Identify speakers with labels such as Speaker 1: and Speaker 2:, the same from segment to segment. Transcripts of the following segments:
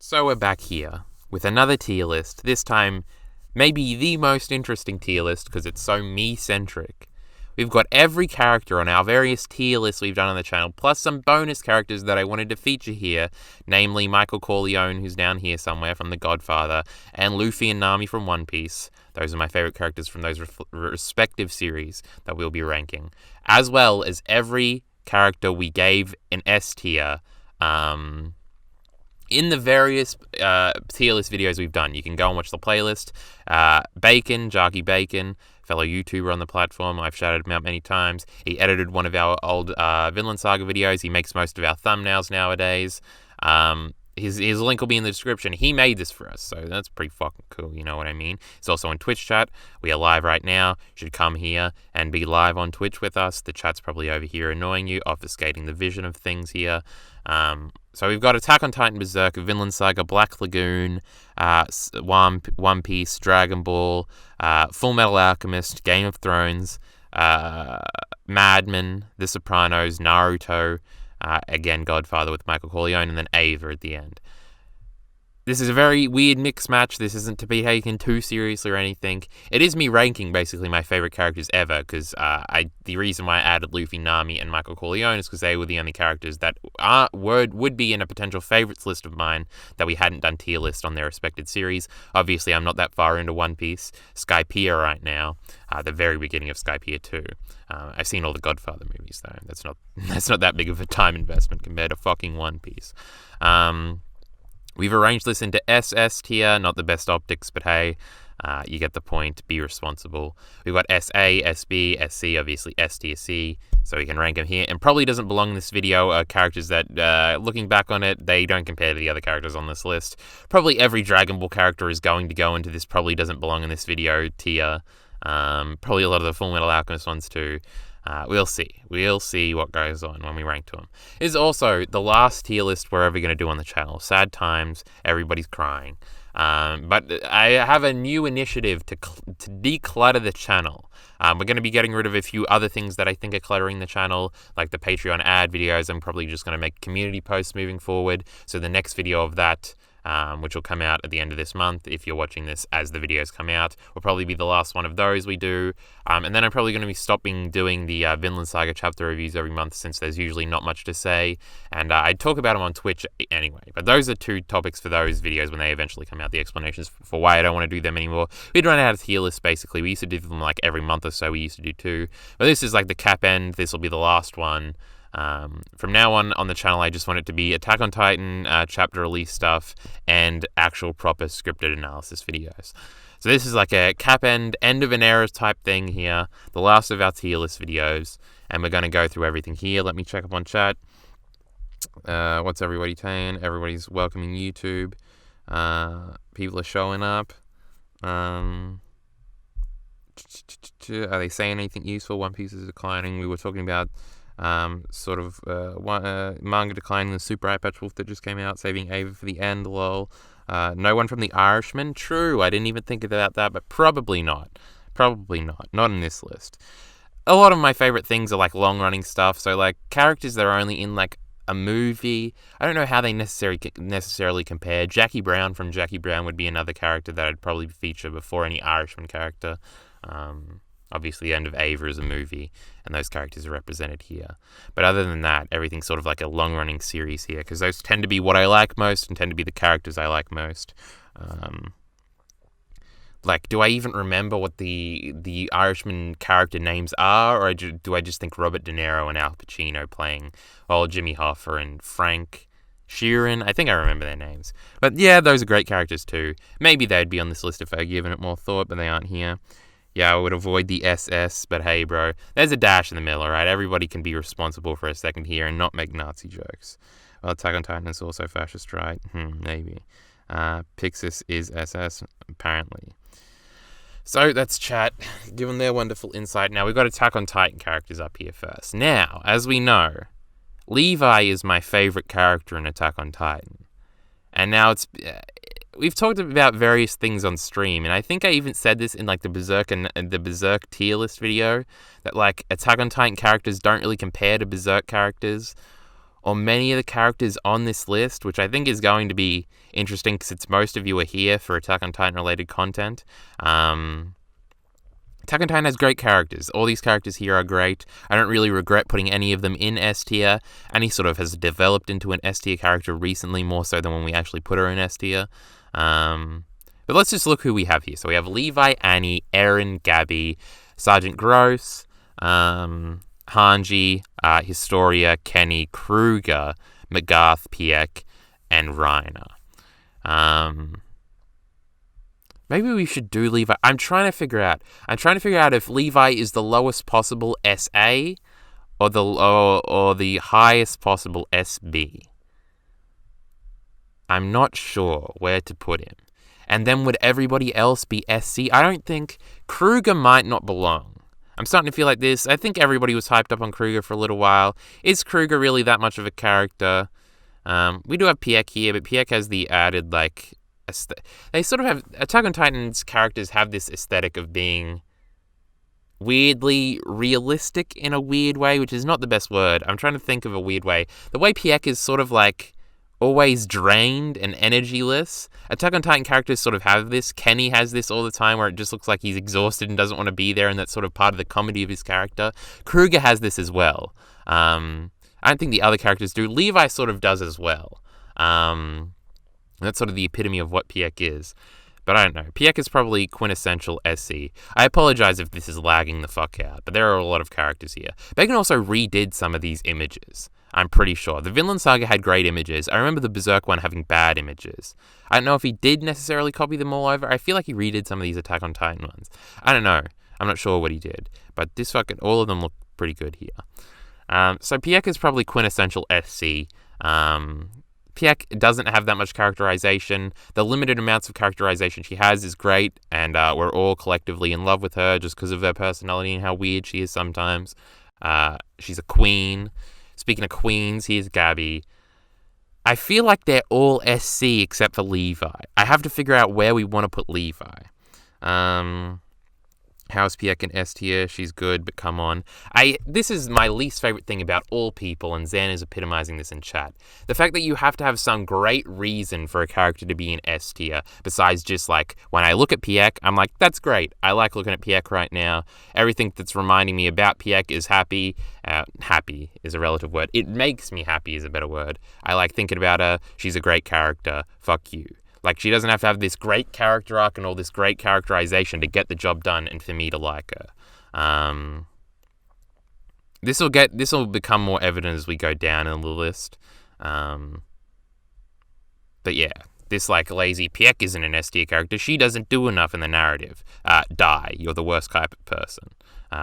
Speaker 1: So we're back here with another tier list, this time maybe the most interesting tier list because it's so me-centric. We've got every character on our various tier lists we've done on the channel, plus some bonus characters that I wanted to feature here, namely Michael Corleone, who's down here somewhere from The Godfather, and Luffy and Nami from One Piece. Those are my favorite characters from those respective series that we'll be ranking, as well as every character we gave an S tier, in the various tier list videos we've done. You can go and watch the playlist. Bacon, Jarky Bacon, fellow YouTuber on the platform. I've shouted him out many times. He edited one of our old Vinland Saga videos. He makes most of our thumbnails nowadays. His link will be in the description. He made this for us, so that's pretty fucking cool, you know what I mean? He's also on Twitch chat. We are live right now. You should come here and be live on Twitch with us. The chat's probably over here annoying you, obfuscating the vision of things here. So we've got Attack on Titan, Berserk, Vinland Saga, Black Lagoon, One Piece, Dragon Ball, Full Metal Alchemist, Game of Thrones, Mad Men, The Sopranos, Naruto, again, Godfather with Michael Corleone, and then Ava at the end. This is a very weird mix match. This isn't to be taken too seriously or anything. It is me ranking basically my favorite characters ever, because the reason why I added Luffy, Nami, and Michael Corleone is because they were the only characters that would be in a potential favorites list of mine that we hadn't done tier list on their respected series. Obviously, I'm not that far into One Piece. Skypiea right now, the very beginning of Skypiea 2. I've seen all the Godfather movies though. That's not that big of a time investment compared to fucking One Piece. We've arranged this into SS tier, not the best optics, but hey, you get the point, be responsible. We've got SA, SB, SC, obviously S tier C, so we can rank them here. And probably doesn't belong in this video are characters that, looking back on it, they don't compare to the other characters on this list. Probably every Dragon Ball character is going to go into this probably doesn't belong in this video tier. Probably a lot of the Full Metal Alchemist ones too. We'll see. We'll see what goes on when we rank to them. This is also the last tier list we're ever going to do on the channel. Sad times. Everybody's crying. But I have a new initiative to declutter the channel. We're going to be getting rid of a few other things that I think are cluttering the channel, like the Patreon ad videos. I'm probably just going to make community posts moving forward. So the next video of that, which will come out at the end of this month, if you're watching this as the videos come out, will probably be the last one of those we do. And then I'm probably going to be stopping doing the Vinland Saga chapter reviews every month, since there's usually not much to say. And I talk about them on Twitch anyway. But those are two topics for those videos when they eventually come out, the explanations for why I don't want to do them anymore. We'd run out of tier lists, basically. We used to do them like every month or so. We used to do two. But this is like the cap end. This will be the last one. From now on the channel, I just want it to be Attack on Titan chapter release stuff and actual proper scripted analysis videos. So this is like a cap end of an era type thing here, the last of our tier list videos, and we're going to go through everything here. Let me check up on chat. What's everybody saying? Everybody's welcoming YouTube. People are showing up. Are they saying anything useful? One Piece is declining. We were talking about manga declining, the Super Eye Patch Wolf that just came out, saving Ava for the end, lol. No one from The Irishman? True, I didn't even think about that, but probably not. Not in this list. A lot of my favorite things are like long-running stuff, so like characters that are only in like a movie. I don't know how they necessarily compare. Jackie Brown from Jackie Brown would be another character that I'd probably feature before any Irishman character. Obviously, the end of Ava is a movie, and those characters are represented here. But other than that, everything's sort of like a long-running series here, because those tend to be what I like most and tend to be the characters I like most. Like, do I even remember what the Irishman character names are, or do I just think Robert De Niro and Al Pacino playing, Jimmy Hoffa and Frank Sheeran? I think I remember their names. But yeah, those are great characters too. Maybe they'd be on this list if I'd given it more thought, but they aren't here. Yeah, I would avoid the SS, but hey, bro, there's a dash in the middle, right? Everybody can be responsible for a second here and not make Nazi jokes. Well, Attack on Titan is also fascist, right? Maybe. Pixis is SS, apparently. So that's chat, given their wonderful insight. Now, we've got Attack on Titan characters up here first. Now, as we know, Levi is my favorite character in Attack on Titan. And now we've talked about various things on stream, and I think I even said this in like the Berserk and the Berserk tier list video, that like Attack on Titan characters don't really compare to Berserk characters, or many of the characters on this list, which I think is going to be interesting because it's most of you are here for Attack on Titan related content. Attack on Titan has great characters. All these characters here are great. I don't really regret putting any of them in S tier. Annie sort of has developed into an S tier character recently, more so than when we actually put her in S tier. But let's just look who we have here. So we have Levi, Annie, Eren, Gabby, Sergeant Gross, Hanji, Historia, Kenny, Kruger, McGarth, Pieck, and Reiner. Maybe we should do Levi. I'm trying to figure out if Levi is the lowest possible SA or the highest possible SB. I'm not sure where to put him. And then would everybody else be SC? I don't think Kruger might not belong. I'm starting to feel like this. I think everybody was hyped up on Kruger for a little while. Is Kruger really that much of a character? We do have Pieck here, but Pieck has the added, like, they sort of have, Attack on Titan's characters have this aesthetic of being weirdly realistic in a weird way, which is not the best word. I'm trying to think of a weird way. The way Pieck is sort of like always drained and energyless. Attack on Titan characters sort of have this. Kenny has this all the time where it just looks like he's exhausted and doesn't want to be there, and that's sort of part of the comedy of his character. Kruger has this as well. I don't think the other characters do. Levi sort of does as well. That's sort of the epitome of what Pieck is. But I don't know. Pieck is probably quintessential SC. I apologize if this is lagging the fuck out, but there are a lot of characters here. Bacon also redid some of these images. I'm pretty sure. The Vinland Saga had great images. I remember the Berserk one having bad images. I don't know if he did necessarily copy them all over. I feel like he redid some of these Attack on Titan ones. I don't know. I'm not sure what he did. But all of them look pretty good here. So Pieck is probably quintessential SC. Pieck doesn't have that much characterization. The limited amounts of characterization she has is great, and we're all collectively in love with her just because of her personality and how weird she is sometimes. She's a queen. Speaking of queens, here's Gabby. I feel like they're all SC except for Levi. I have to figure out where we want to put Levi. How's Pieck in S tier? She's good, but come on. This is my least favorite thing about all people, and Zan is epitomizing this in chat. The fact that you have to have some great reason for a character to be in S tier, besides just like, when I look at Pieck, I'm like, that's great. I like looking at Pieck right now. Everything that's reminding me about Pieck is happy. Happy is a relative word. It makes me happy is a better word. I like thinking about her. She's a great character. Fuck you. Like, she doesn't have to have this great character arc and all this great characterization to get the job done and for me to like her. This will become more evident as we go down in the list. But yeah, this like lazy Pieck isn't an S tier character. She doesn't do enough in the narrative. Die. You're the worst type of person.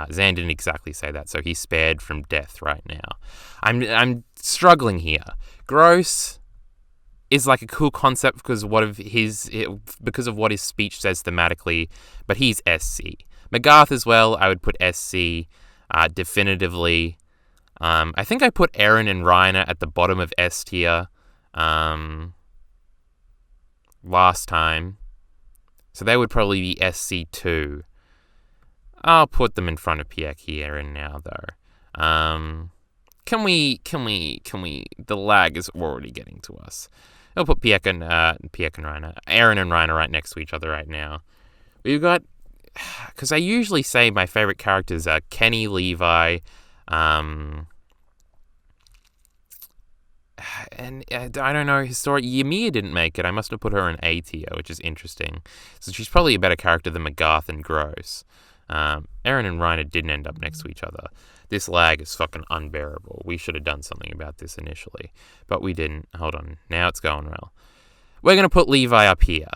Speaker 1: Zan didn't exactly say that, so he's spared from death right now. I'm struggling here. Gross is like a cool concept because of what his speech says thematically, but he's SC. McGarth as well, I would put SC definitively. I think I put Eren and Reiner at the bottom of S tier last time, so they would probably be SC too. I'll put them in front of Pieck here and now though. Can we? The lag is already getting to us. I'll put Pieck and Reiner, Eren and Reiner right next to each other right now. We've got, because I usually say my favorite characters are Kenny, Levi, and I don't know, Ymir didn't make it. I must have put her in A tier, which is interesting. So she's probably a better character than McGarth and Gross. Eren and Reiner didn't end up next to each other. This lag is fucking unbearable. We should have done something about this initially, but we didn't. Hold on. Now it's going well. We're going to put Levi up here.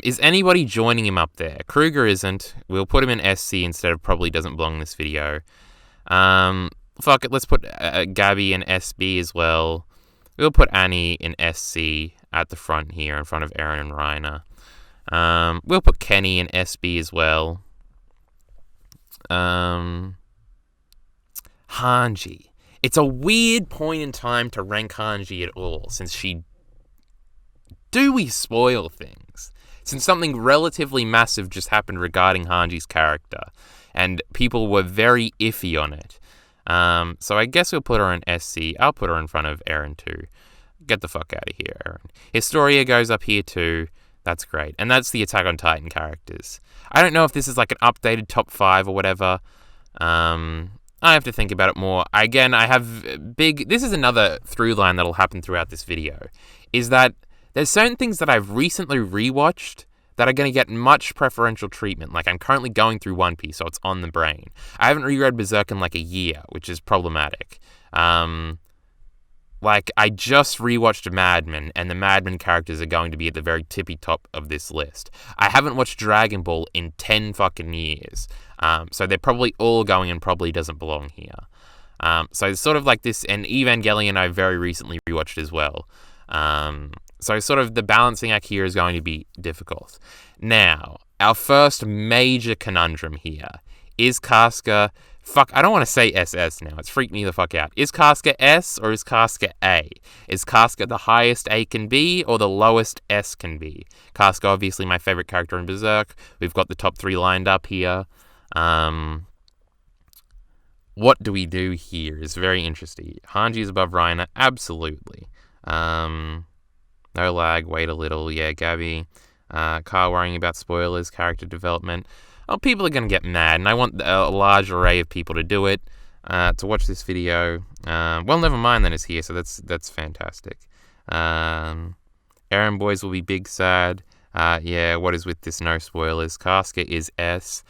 Speaker 1: Is anybody joining him up there? Kruger isn't. We'll put him in SC instead of probably doesn't belong in this video. Fuck it. Let's put Gabby in SB as well. We'll put Annie in SC at the front here in front of Eren and Reiner. We'll put Kenny in SB as well. Hanji. It's a weird point in time to rank Hanji at all, since do we spoil things? Since something relatively massive just happened regarding Hanji's character, and people were very iffy on it. So I guess we'll put her in SC. I'll put her in front of Eren too. Get the fuck out of here, Eren. Historia goes up here too. That's great. And that's the Attack on Titan characters. I don't know if this is like an updated top 5 or whatever. I have to think about it more. Again, I have this is another through line that'll happen throughout this video, is that there's certain things that I've recently rewatched that are going to get much preferential treatment. Like, I'm currently going through One Piece, so it's on the brain. I haven't reread Berserk in like a year, which is problematic. Like, I just rewatched Mad Men, and the Mad Men characters are going to be at the very tippy top of this list. I haven't watched Dragon Ball in 10 fucking years. So they're probably all going and probably doesn't belong here. So it's sort of like this, and Evangelion I very recently rewatched as well. So sort of the balancing act here is going to be difficult. Now, our first major conundrum here. Is Casca... Fuck, I don't want to say SS now. It's freaked me the fuck out. Is Casca S or is Casca A? Is Casca the highest A can be or the lowest S can be? Casca, obviously my favorite character in Berserk. We've got the top 3 lined up here. What do we do here is very interesting. Hanji is above Reiner. Absolutely. No lag. Wait a little. Yeah, Gabby. Kyle worrying about spoilers, character development. Oh, people are going to get mad, and I want a large array of people to do it, to watch this video. Well, never mind that it's here, so that's fantastic. Aaron Boys will be big sad. Yeah, what is with this no spoilers? Casca is S.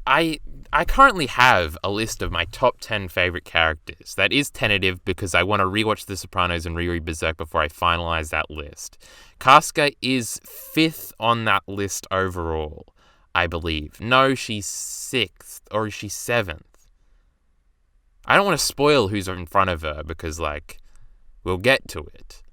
Speaker 1: I currently have a list of my top 10 favorite characters. That is tentative because I want to rewatch The Sopranos and reread Berserk before I finalize that list. Casca is 5th on that list overall, I believe. No, she's 6th, or is she 7th? I don't want to spoil who's in front of her because, like, we'll get to it.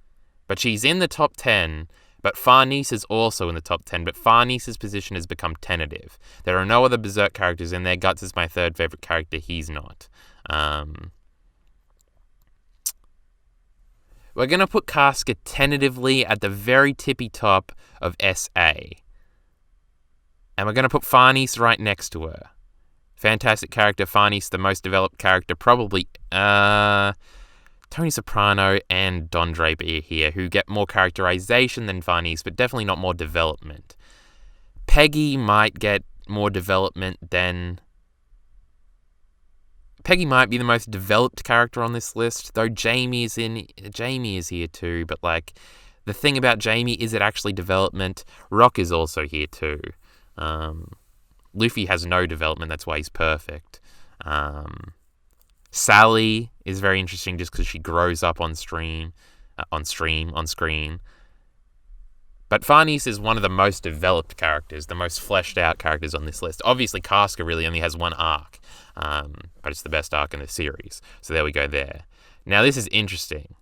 Speaker 1: But she's in the top 10, but Farnese is also in the top 10, but Farnese's position has become tentative. There are no other Berserk characters in there. Guts is my 3rd favorite character. He's not. We're going to put Casca tentatively at the very tippy top of SA. And we're going to put Farnese right next to her. Fantastic character. Farnese, the most developed character. Probably Tony Soprano and Don Draper here, who get more characterization than Farnese, but definitely not more development. Peggy might get more development than... Peggy might be the most developed character on this list, though Jamie is here too, but like, the thing about Jamie, is it actually development? Rock is also here too. Luffy has no development, that's why he's perfect. Sally is very interesting just because she grows up on screen. But Farnese is one of the most developed characters, the most fleshed out characters on this list. Obviously, Casca really only has one arc, but it's the best arc in the series. So there we go there. Now this is interesting.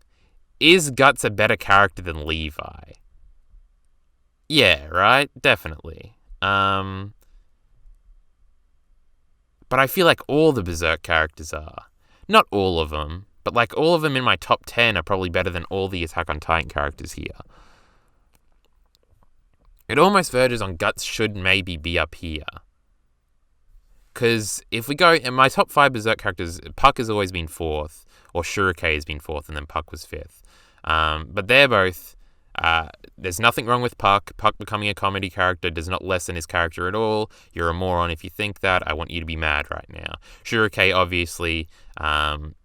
Speaker 1: Is Guts a better character than Levi? Yeah, right? Definitely. But I feel like all the Berserk characters are. Not all of them, but like all of them in my top 10 are probably better than all the Attack on Titan characters here. It almost verges on Guts should maybe be up here. Because if we go, in my top 5 Berserk characters, Puck has always been 4th, or Shurikei has been 4th, and then Puck was 5th. But they're both... there's nothing wrong with Puck. Puck becoming a comedy character does not lessen his character at all. You're a moron if you think that. I want you to be mad right now. Shurikei obviously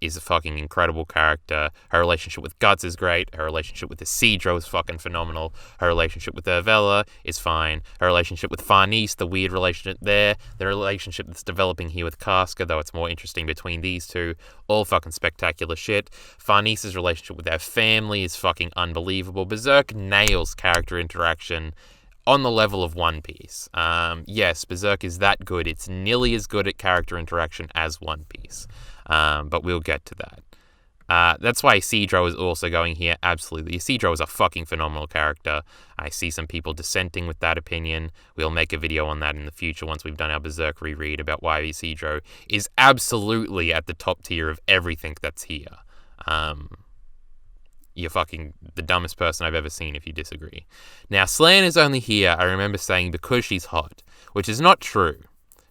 Speaker 1: is a fucking incredible character. Her relationship with Guts is great. Her relationship with Isidro is fucking phenomenal. Her relationship with Urvella is fine. Her relationship with Farnese, the weird relationship there. The relationship that's developing here with Casca, though it's more interesting between these two. All fucking spectacular shit. Farnese's relationship with their family is fucking unbelievable. Berserk nails character interaction on the level of One Piece. Yes, Berserk is that good. It's nearly as good at character interaction as One Piece. But we'll get to that. That's why Isidro is also going here. Absolutely. Isidro is a fucking phenomenal character. I see some people dissenting with that opinion. We'll make a video on that in the future once we've done our Berserk reread about why Isidro is absolutely at the top tier of everything that's here. You're fucking the dumbest person I've ever seen if you disagree. Now, Slan is only here, I remember saying, because she's hot, which is not true.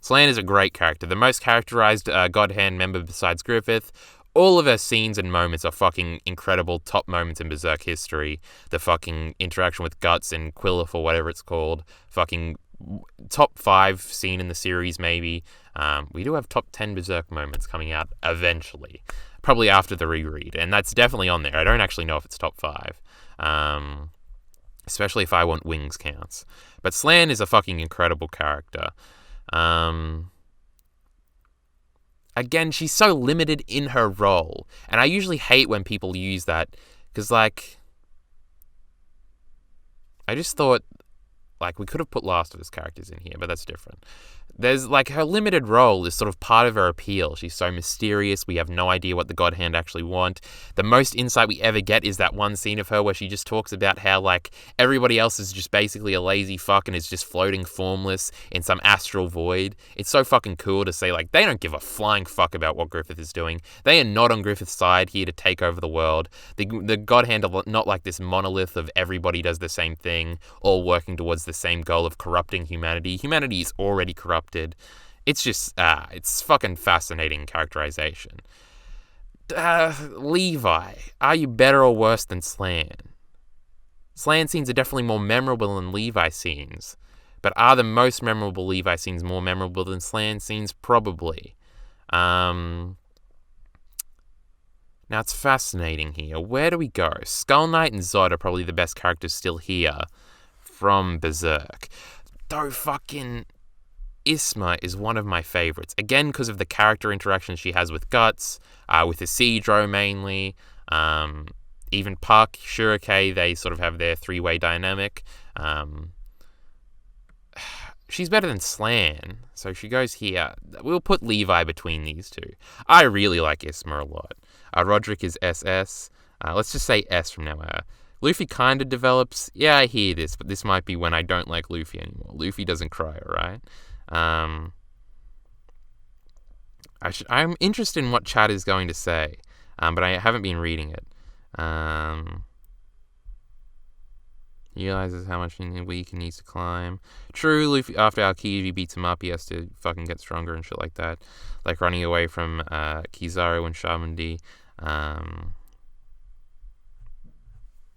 Speaker 1: Slan is a great character. The most characterized God Hand member besides Griffith. All of her scenes and moments are fucking incredible, top moments in Berserk history. The fucking interaction with Guts and Quillif or whatever it's called. Fucking top 5 scene in the series, maybe. We do have top 10 Berserk moments coming out eventually. Probably after the reread. And that's definitely on there. I don't actually know if it's top 5. Especially if I want wings counts. But Slan is a fucking incredible character. Again, she's so limited in her role. And I usually hate when people use that. Because, like, I just thought, like, we could have put Last of Us characters in here, but that's different. There's, like, her limited role is sort of part of her appeal. She's so mysterious. We have no idea what the God Hand actually want. The most insight we ever get is that one scene of her where she just talks about how, like, everybody else is just basically a lazy fuck and is just floating formless in some astral void. It's so fucking cool to say, like, they don't give a flying fuck about what Griffith is doing. They are not on Griffith's side here to take over the world. The God Hand are not like this monolith of everybody does the same thing, all working towards the same goal of corrupting humanity. Humanity is already corrupted. It's just, it's fucking fascinating characterization. Levi, are you better or worse than Slan? Slan scenes are definitely more memorable than Levi scenes, but are the most memorable Levi scenes more memorable than Slan scenes? Probably. Now it's fascinating here. Where do we go? Skull Knight and Zod are probably the best characters still here from Berserk. Though fucking Isma is one of my favorites. Again, because of the character interactions she has with Guts, with Isidro mainly, even Puck, Shurike, they sort of have their three-way dynamic. She's better than Slan, so she goes here. We'll put Levi between these two. I really like Isma a lot. Roderick is SS. Let's just say S from now on. Luffy kind of develops. Yeah, I hear this, but this might be when I don't like Luffy anymore. Luffy doesn't cry, alright? I'm interested in what chat is going to say, but I haven't been reading it. He realizes how much weak he needs to climb. True, Luffy, after Aokiji beats him up, he has to fucking get stronger and shit like that. Like running away from Kizaru and Shaman D.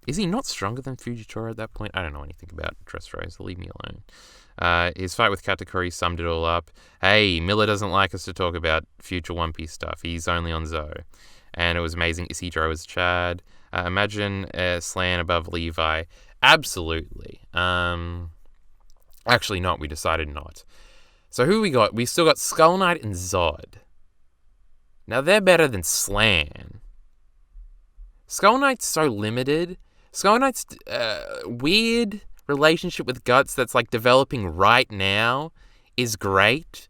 Speaker 1: Is he not stronger than Fujitora at that point? I don't know anything about Dressrosa. Leave me alone. His fight with Katakuri summed it all up. Hey, Miller doesn't like us to talk about future One Piece stuff. He's only on Zoe. And it was amazing. Isidro was Chad. Imagine Slan above Levi. Absolutely. Actually not. We decided not. So who we got? We still got Skull Knight and Zod. Now they're better than Slan. Skull Knight's so limited. Skull Knight's weird relationship with Guts that's like developing right now is great.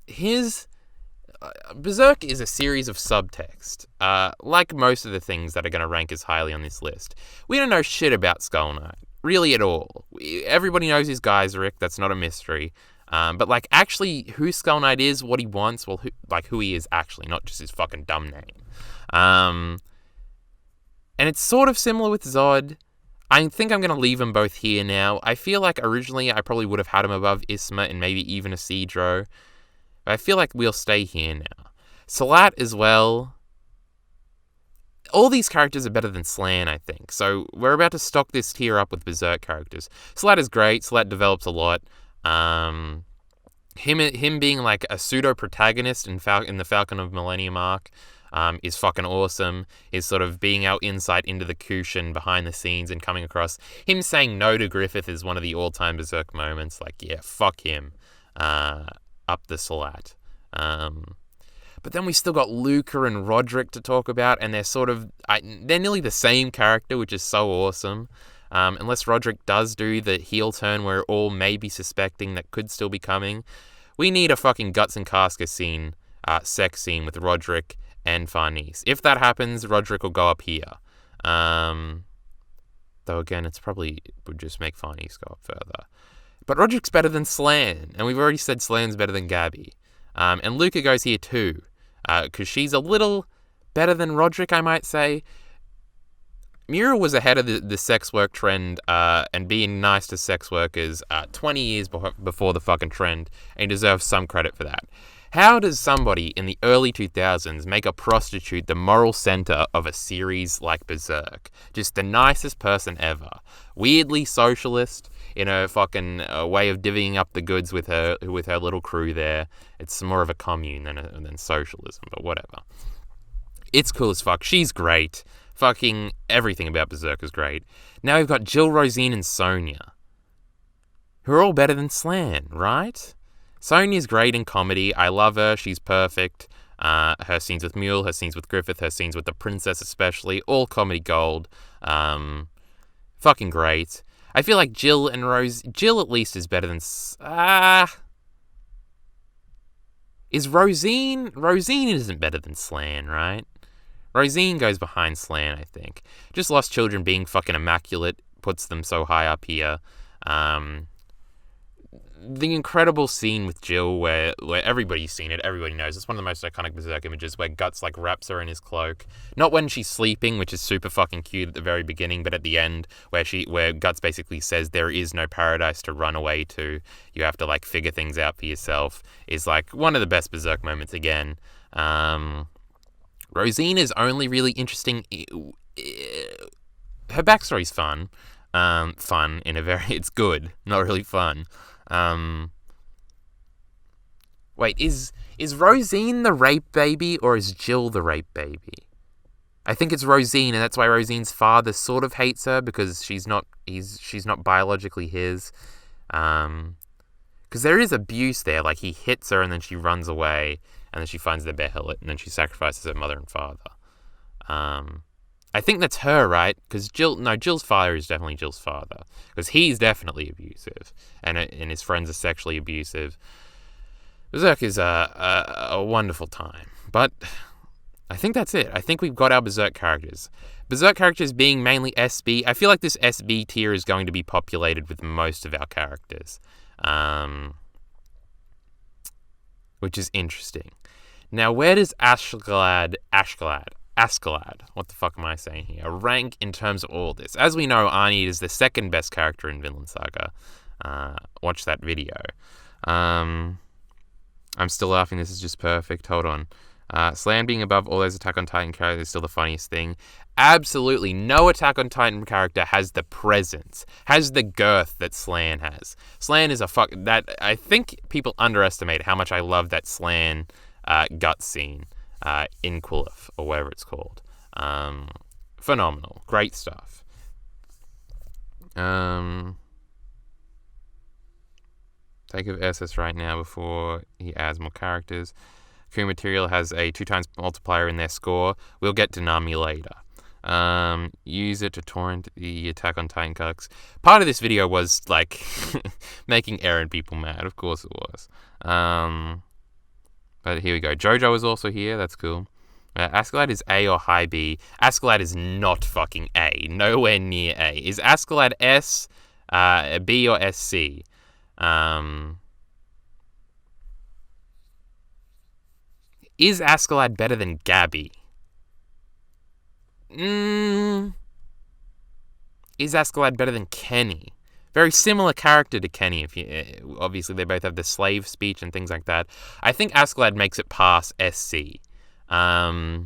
Speaker 1: His Berserk is a series of subtext, like most of the things that are going to rank as highly on this list. We don't know shit about Skull Knight, really at all. Everybody knows he's Geyserich, that's not a mystery. But like actually who Skull Knight is, what he wants, well, who he is actually, not just his fucking dumb name. And it's sort of similar with Zod. I think I'm going to leave them both here now. I feel like originally I probably would have had him above Isma and maybe even Isidro. But I feel like we'll stay here now. Salat as well. All these characters are better than Slan, I think. So we're about to stock this tier up with Berserk characters. Salat is great. Salat develops a lot. Him being like a pseudo-protagonist in the Falcon of Millennium arc is fucking awesome. Is sort of being our insight into the Kushin behind the scenes and coming across. Him saying no to Griffith is one of the all-time Berserk moments. Like, yeah, fuck him. Up the Salat. But then we still got Luca and Roderick to talk about, and they're sort of... they're nearly the same character, which is so awesome. Unless Roderick does do the heel turn where we're all maybe suspecting that could still be coming. We need a fucking Guts and Casca scene, sex scene with Roderick and Farnese. If that happens, Roderick will go up here. Though again, it's probably would just make Farnese go up further. But Roderick's better than Slan, and we've already said Slan's better than Gabby. And Luca goes here too, because she's a little better than Roderick, I might say. Mura was ahead of the sex work trend and being nice to sex workers 20 years before the fucking trend, and he deserves some credit for that. How does somebody in the early 2000s make a prostitute the moral center of a series like Berserk? Just the nicest person ever. Weirdly socialist in a fucking way of divvying up the goods with her little crew there. It's more of a commune than socialism, but whatever. It's cool as fuck. She's great. Fucking everything about Berserk is great. Now we've got Jill, Rosine, and Sonya, who are all better than Slan, right? Sonya's great in comedy. I love her. She's perfect. Her scenes with Mule, her scenes with Griffith, her scenes with the princess especially, all comedy gold. Fucking great. I feel like Jill at least is better than... is Rosine? Rosine isn't better than Slan, right? Rosine goes behind Slan, I think. Just Lost Children being fucking immaculate puts them so high up here. The incredible scene with Jill where everybody's seen it, everybody knows. It's one of the most iconic Berserk images where Guts like wraps her in his cloak. Not when she's sleeping, which is super fucking cute at the very beginning, but at the end where Guts basically says there is no paradise to run away to. You have to like figure things out for yourself, is like one of the best Berserk moments again. Rosine is only really interesting. Her backstory's fun. Fun in a very... It's good, not really fun. Wait, is Rosine the rape baby or is Jill the rape baby? I think it's Rosine, and that's why Rosine's father sort of hates her because she's not biologically his. Because there is abuse there, like he hits her and then she runs away, and then she finds the Behelit, and then she sacrifices her mother and father. I think that's her, right? Because Jill's father is definitely Jill's father. Because he's definitely abusive. And his friends are sexually abusive. Berserk is a wonderful time. But I think that's it. I think we've got our Berserk characters. Berserk characters being mainly SB. I feel like this SB tier is going to be populated with most of our characters. Which is interesting. Now, where does Askeladd, what the fuck am I saying here, rank in terms of all this? As we know, Arnie is the second best character in Vinland Saga. Watch that video. I'm still laughing, this is just perfect. Hold on. Slan being above all those Attack on Titan characters is still the funniest thing. Absolutely no Attack on Titan character has the presence, has the girth that Slan has. Slan is I think people underestimate how much I love that Slan gut scene. In Kulif, or whatever it's called. Phenomenal. Great stuff. Take of SS right now before he adds more characters. Crew Material has a 2x multiplier in their score. We'll get to Nami later. Use it to torrent the Attack on Titan cucks. Part of this video was, like, making Eren people mad. Of course it was. But here we go. Jojo is also here. That's cool. Askeladd is A or high B. Askeladd is not fucking A. Nowhere near A. Is Askeladd S, B, or SC? Is Askeladd better than Gabby? Is Askeladd better than Kenny? Very similar character to Kenny. Obviously, they both have the slave speech and things like that. I think Askeladd makes it past SC. I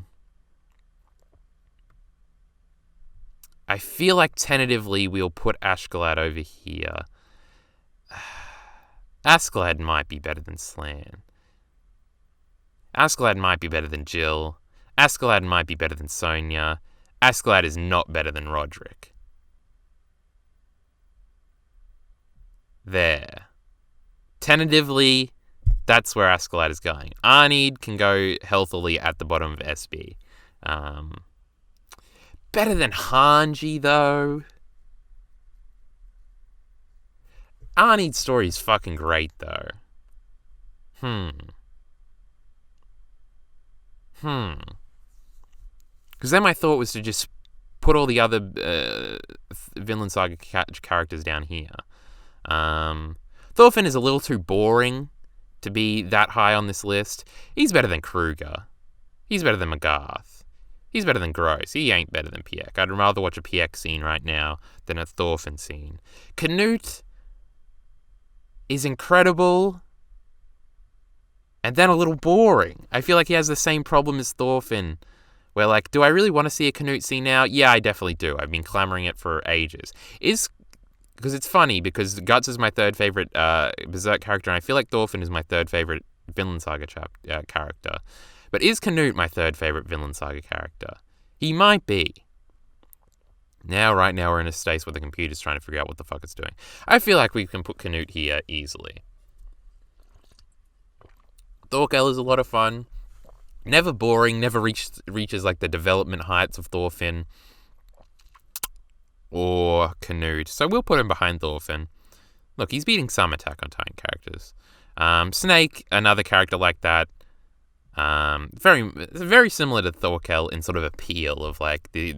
Speaker 1: feel like tentatively we'll put Askeladd over here. Askeladd might be better than Slan. Askeladd might be better than Jill. Askeladd might be better than Sonya. Askeladd is not better than Roderick. There. Tentatively, that's where Askeladd is going. Arnie can go healthily at the bottom of SB. Better than Hanji, though. Arnie's story is fucking great, though. Because then my thought was to just put all the other Vinland Saga characters down here. Thorfinn is a little too boring to be that high on this list. He's better than Kruger. He's better than McGarth. He's better than Gross. He ain't better than Pieck. I'd rather watch a Pieck scene right now than a Thorfinn scene. Canute is incredible and then a little boring. I feel like he has the same problem as Thorfinn, where, like, do I really want to see a Canute scene now? Yeah, I definitely do. I've been clamoring it for ages. Because it's funny, because Guts is my third favorite Berserk character, and I feel like Thorfinn is my third favorite Vinland Saga character. But is Canute my third favorite Vinland Saga character? He might be. Right now we're in a state where the computer's trying to figure out what the fuck it's doing. I feel like we can put Canute here easily. Thorkel is a lot of fun. Never boring, never reaches like the development heights of Thorfinn or Canute. So we'll put him behind Thorfinn. Look, he's beating some Attack on Titan characters. Snake, another character like that. Very similar to Thorkel in sort of appeal of like the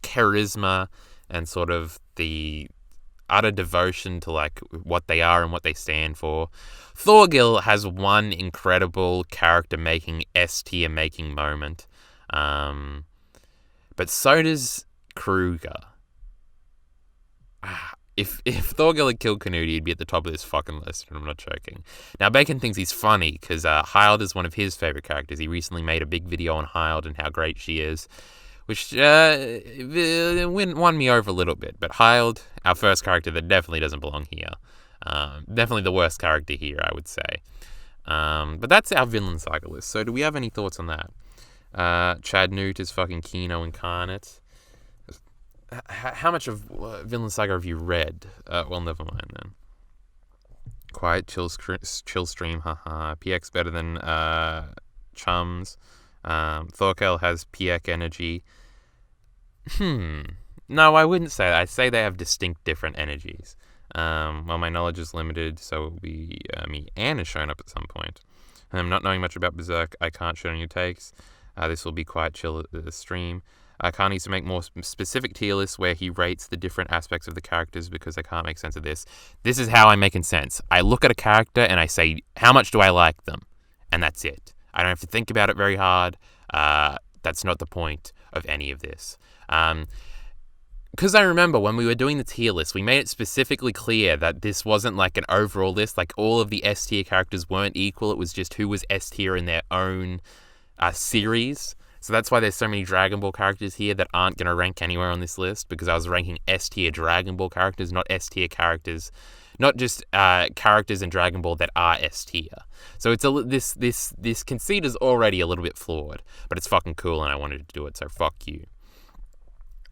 Speaker 1: charisma and sort of the utter devotion to like what they are and what they stand for. Thorgil has one incredible character-making, S-tier making moment. But so does Kruger. If Thorgil had killed Canute, he'd be at the top of this fucking list, and I'm not joking. Now, Bacon thinks he's funny, because Hyld is one of his favorite characters. He recently made a big video on Hyld and how great she is, which won me over a little bit. But Hyld, our first character that definitely doesn't belong here. Definitely the worst character here, I would say. But that's our Vinland Saga list. So do we have any thoughts on that? Chad Newt is fucking Kino incarnate. How much of Vinland Saga have you read? Well, never mind then. Quiet, chill stream, haha. PX better than Chums. Thorkel has PX energy. No, I wouldn't say that. I'd say they have distinct different energies. Well, my knowledge is limited, so it'll be me. Anne has shown up at some point. Not knowing much about Berserk, I can't share on your takes. This will be quite chill at the stream. Khan needs to make more specific tier lists where he rates the different aspects of the characters because I can't make sense of this. This is how I'm making sense. I look at a character and I say, how much do I like them? And that's it. I don't have to think about it very hard. That's not the point of any of this. Because I remember when we were doing the tier list, we made it specifically clear that this wasn't like an overall list. Like all of the S tier characters weren't equal. It was just who was S tier in their own series. So that's why there's so many Dragon Ball characters here that aren't going to rank anywhere on this list, because I was ranking S-tier Dragon Ball characters, not S-tier characters, not just characters in Dragon Ball that are S-tier. So it's this conceit is already a little bit flawed, but it's fucking cool and I wanted to do it, so fuck you.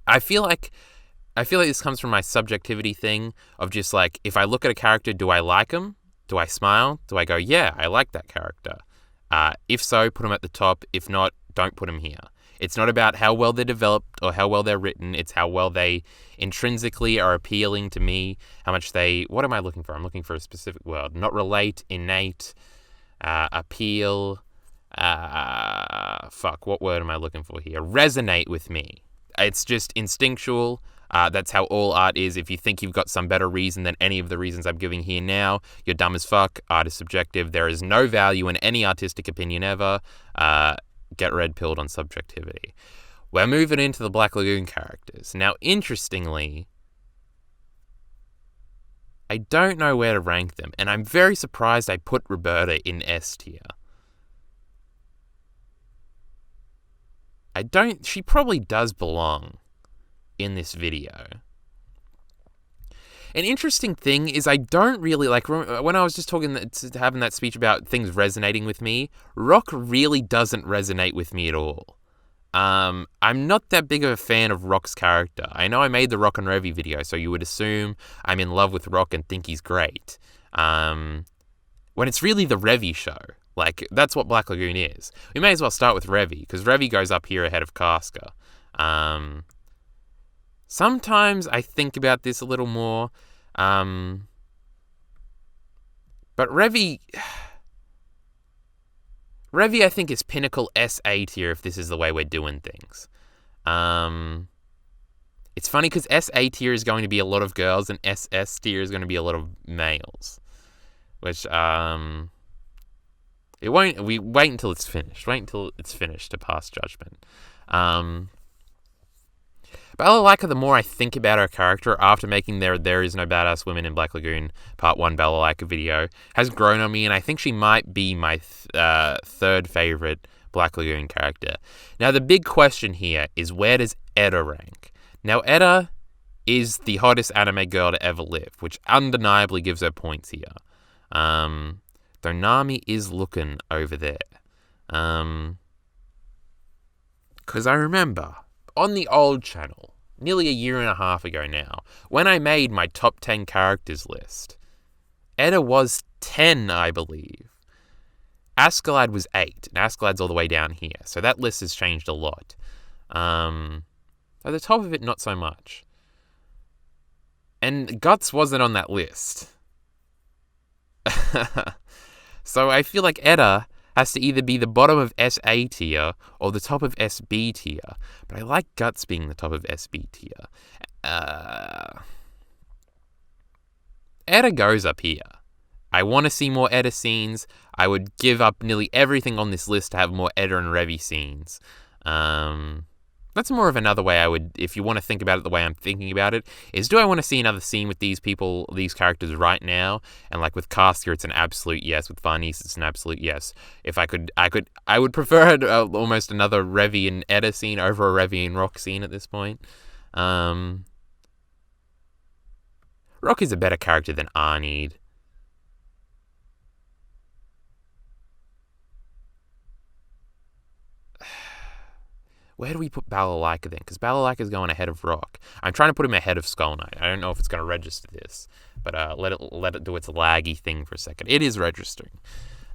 Speaker 1: I feel like this comes from my subjectivity thing of just like, if I look at a character, do I like him? Do I smile? Do I go, yeah, I like that character? If so, put them at the top. If not, don't put them here. It's not about how well they're developed or how well they're written. It's how well they intrinsically are appealing to me. How much what am I looking for? I'm looking for a specific word. Not relate, innate, appeal. What word am I looking for here? Resonate with me. It's just instinctual. That's how all art is. If you think you've got some better reason than any of the reasons I'm giving here now, you're dumb as fuck. Art is subjective. There is no value in any artistic opinion ever. Get red-pilled on subjectivity. We're moving into the Black Lagoon characters. Now, interestingly, I don't know where to rank them, and I'm very surprised I put Roberta in S tier. She probably does belong in this video. An interesting thing is I don't really, like, when I was just having that speech about things resonating with me, Rock really doesn't resonate with me at all. I'm not that big of a fan of Rock's character. I know I made the Rock and Revy video, so you would assume I'm in love with Rock and think he's great. When it's really the Revy show. Like, that's what Black Lagoon is. We may as well start with Revy, because Revy goes up here ahead of Casca. Sometimes I think about this a little more, but Revy I think is pinnacle SA tier if this is the way we're doing things. It's funny because SA tier is going to be a lot of girls and SS tier is going to be a lot of males, which we wait until it's finished. Wait until it's finished to pass judgment. Balalaika, the more I think about her character after making There Is No Badass Women in Black Lagoon Part 1 Balalaika video, has grown on me, and I think she might be my third favorite Black Lagoon character. Now, the big question here is, where does Eda rank? Now, Eda is the hottest anime girl to ever live, which undeniably gives her points here. Though Nami is looking over there. Because I remember, on the old channel, nearly a year and a half ago now, when I made my top 10 characters list, Eda was 10, I believe. Askeladd was 8, and Askeladd's all the way down here, so that list has changed a lot. At the top of it, not so much. And Guts wasn't on that list. So I feel like Eda has to either be the bottom of SA tier or the top of SB tier. But I like Guts being the top of SB tier. Eda goes up here. I want to see more Eda scenes. I would give up nearly everything on this list to have more Eda and Revi scenes. That's more of another way I would, if you want to think about it the way I'm thinking about it, is do I want to see another scene with these people, these characters right now? And like with Castia, it's an absolute yes. With Varnice, it's an absolute yes. If I would prefer almost another Revi and Eda scene over a Revi and Rock scene at this point. Rock is a better character than Arnid. Where do we put Balalaika then? Because Balalaika's going ahead of Rock. I'm trying to put him ahead of Skull Knight. I don't know if it's going to register this, but let it do its laggy thing for a second. It is registering.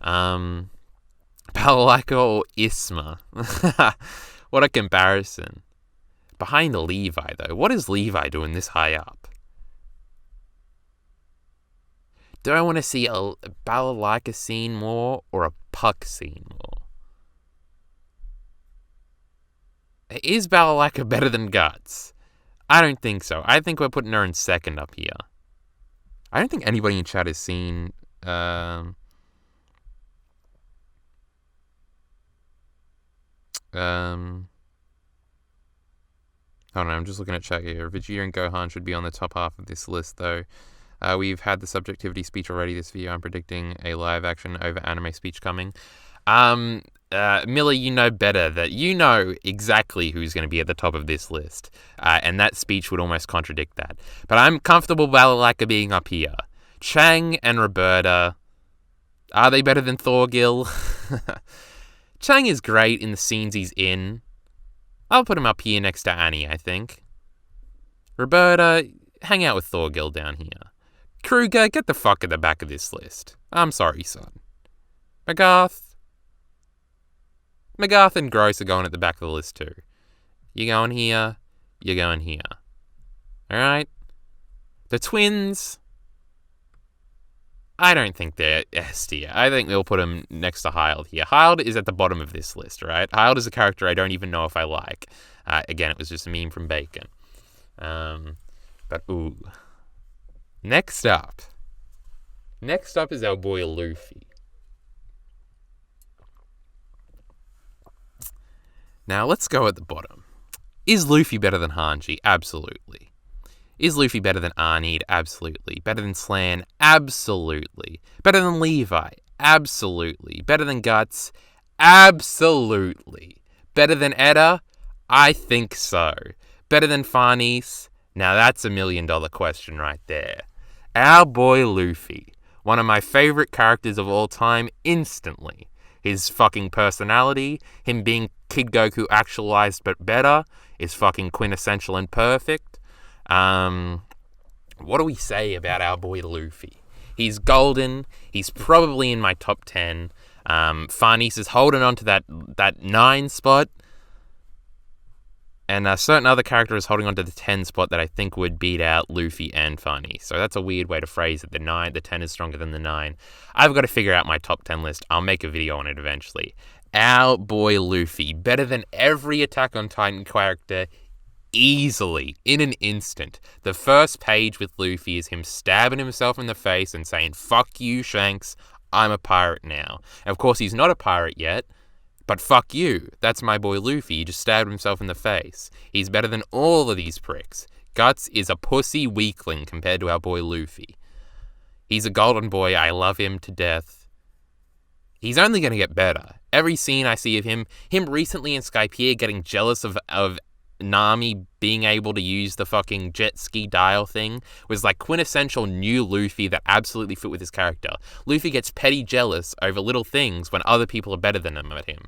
Speaker 1: Balalaika or Isma? What a comparison. Behind Levi, though. What is Levi doing this high up? Do I want to see a Balalaika scene more or a Puck scene more? Is Balalaika better than Guts? I don't think so. I think we're putting her in second up here. I don't think anybody in chat has seen... Hold on, I'm just looking at chat here. Vegeta and Gohan should be on the top half of this list, though. We've had the subjectivity speech already this video. I'm predicting a live action over anime speech coming. Millie, you know better, that you know exactly who's going to be at the top of this list, and that speech would almost contradict that. But I'm comfortable Balalaika being up here. Chang and Roberta, are they better than Thorgil? Chang is great in the scenes he's in. I'll put him up here next to Annie, I think. Roberta, hang out with Thorgil down here. Kruger, get the fuck at the back of this list. I'm sorry, son. Magarth and Gross are going at the back of the list too. You're going here. You're going here. Alright? The twins, I don't think they're S tier. I think they'll put them next to Hyld here. Hyld is at the bottom of this list, right? Hyld is a character I don't even know if I like. Again, it was just a meme from Bacon. But ooh. Next up is our boy Luffy. Now, let's go at the bottom. Is Luffy better than Hanji? Absolutely. Is Luffy better than Arnid? Absolutely. Better than Slan? Absolutely. Better than Levi? Absolutely. Better than Guts? Absolutely. Better than Eda? I think so. Better than Farnice? Now that's $1 million question right there. Our boy Luffy. One of my favorite characters of all time instantly. His fucking personality, him being Kid Goku actualized but better, is fucking quintessential and perfect. What do we say about our boy Luffy? He's golden. He's probably in my top 10. Farnice is holding on to that 9 spot. And a certain other character is holding on to the 10 spot that I think would beat out Luffy and Farnice. So that's a weird way to phrase it. The 10 is stronger than the 9. I've got to figure out my top 10 list. I'll make a video on it eventually. Our boy Luffy, better than every Attack on Titan character, easily, in an instant. The first page with Luffy is him stabbing himself in the face and saying, "Fuck you, Shanks, I'm a pirate now." And of course, he's not a pirate yet, But fuck you, that's my boy Luffy, he just stabbed himself in the face. He's better than all of these pricks. Guts is a pussy weakling compared to our boy Luffy. He's a golden boy, I love him to death. He's only going to get better. Every scene I see of him recently in Skypiea getting jealous of Nami being able to use the fucking jet ski dial thing was like quintessential new Luffy that absolutely fit with his character. Luffy gets petty jealous over little things when other people are better than him at him.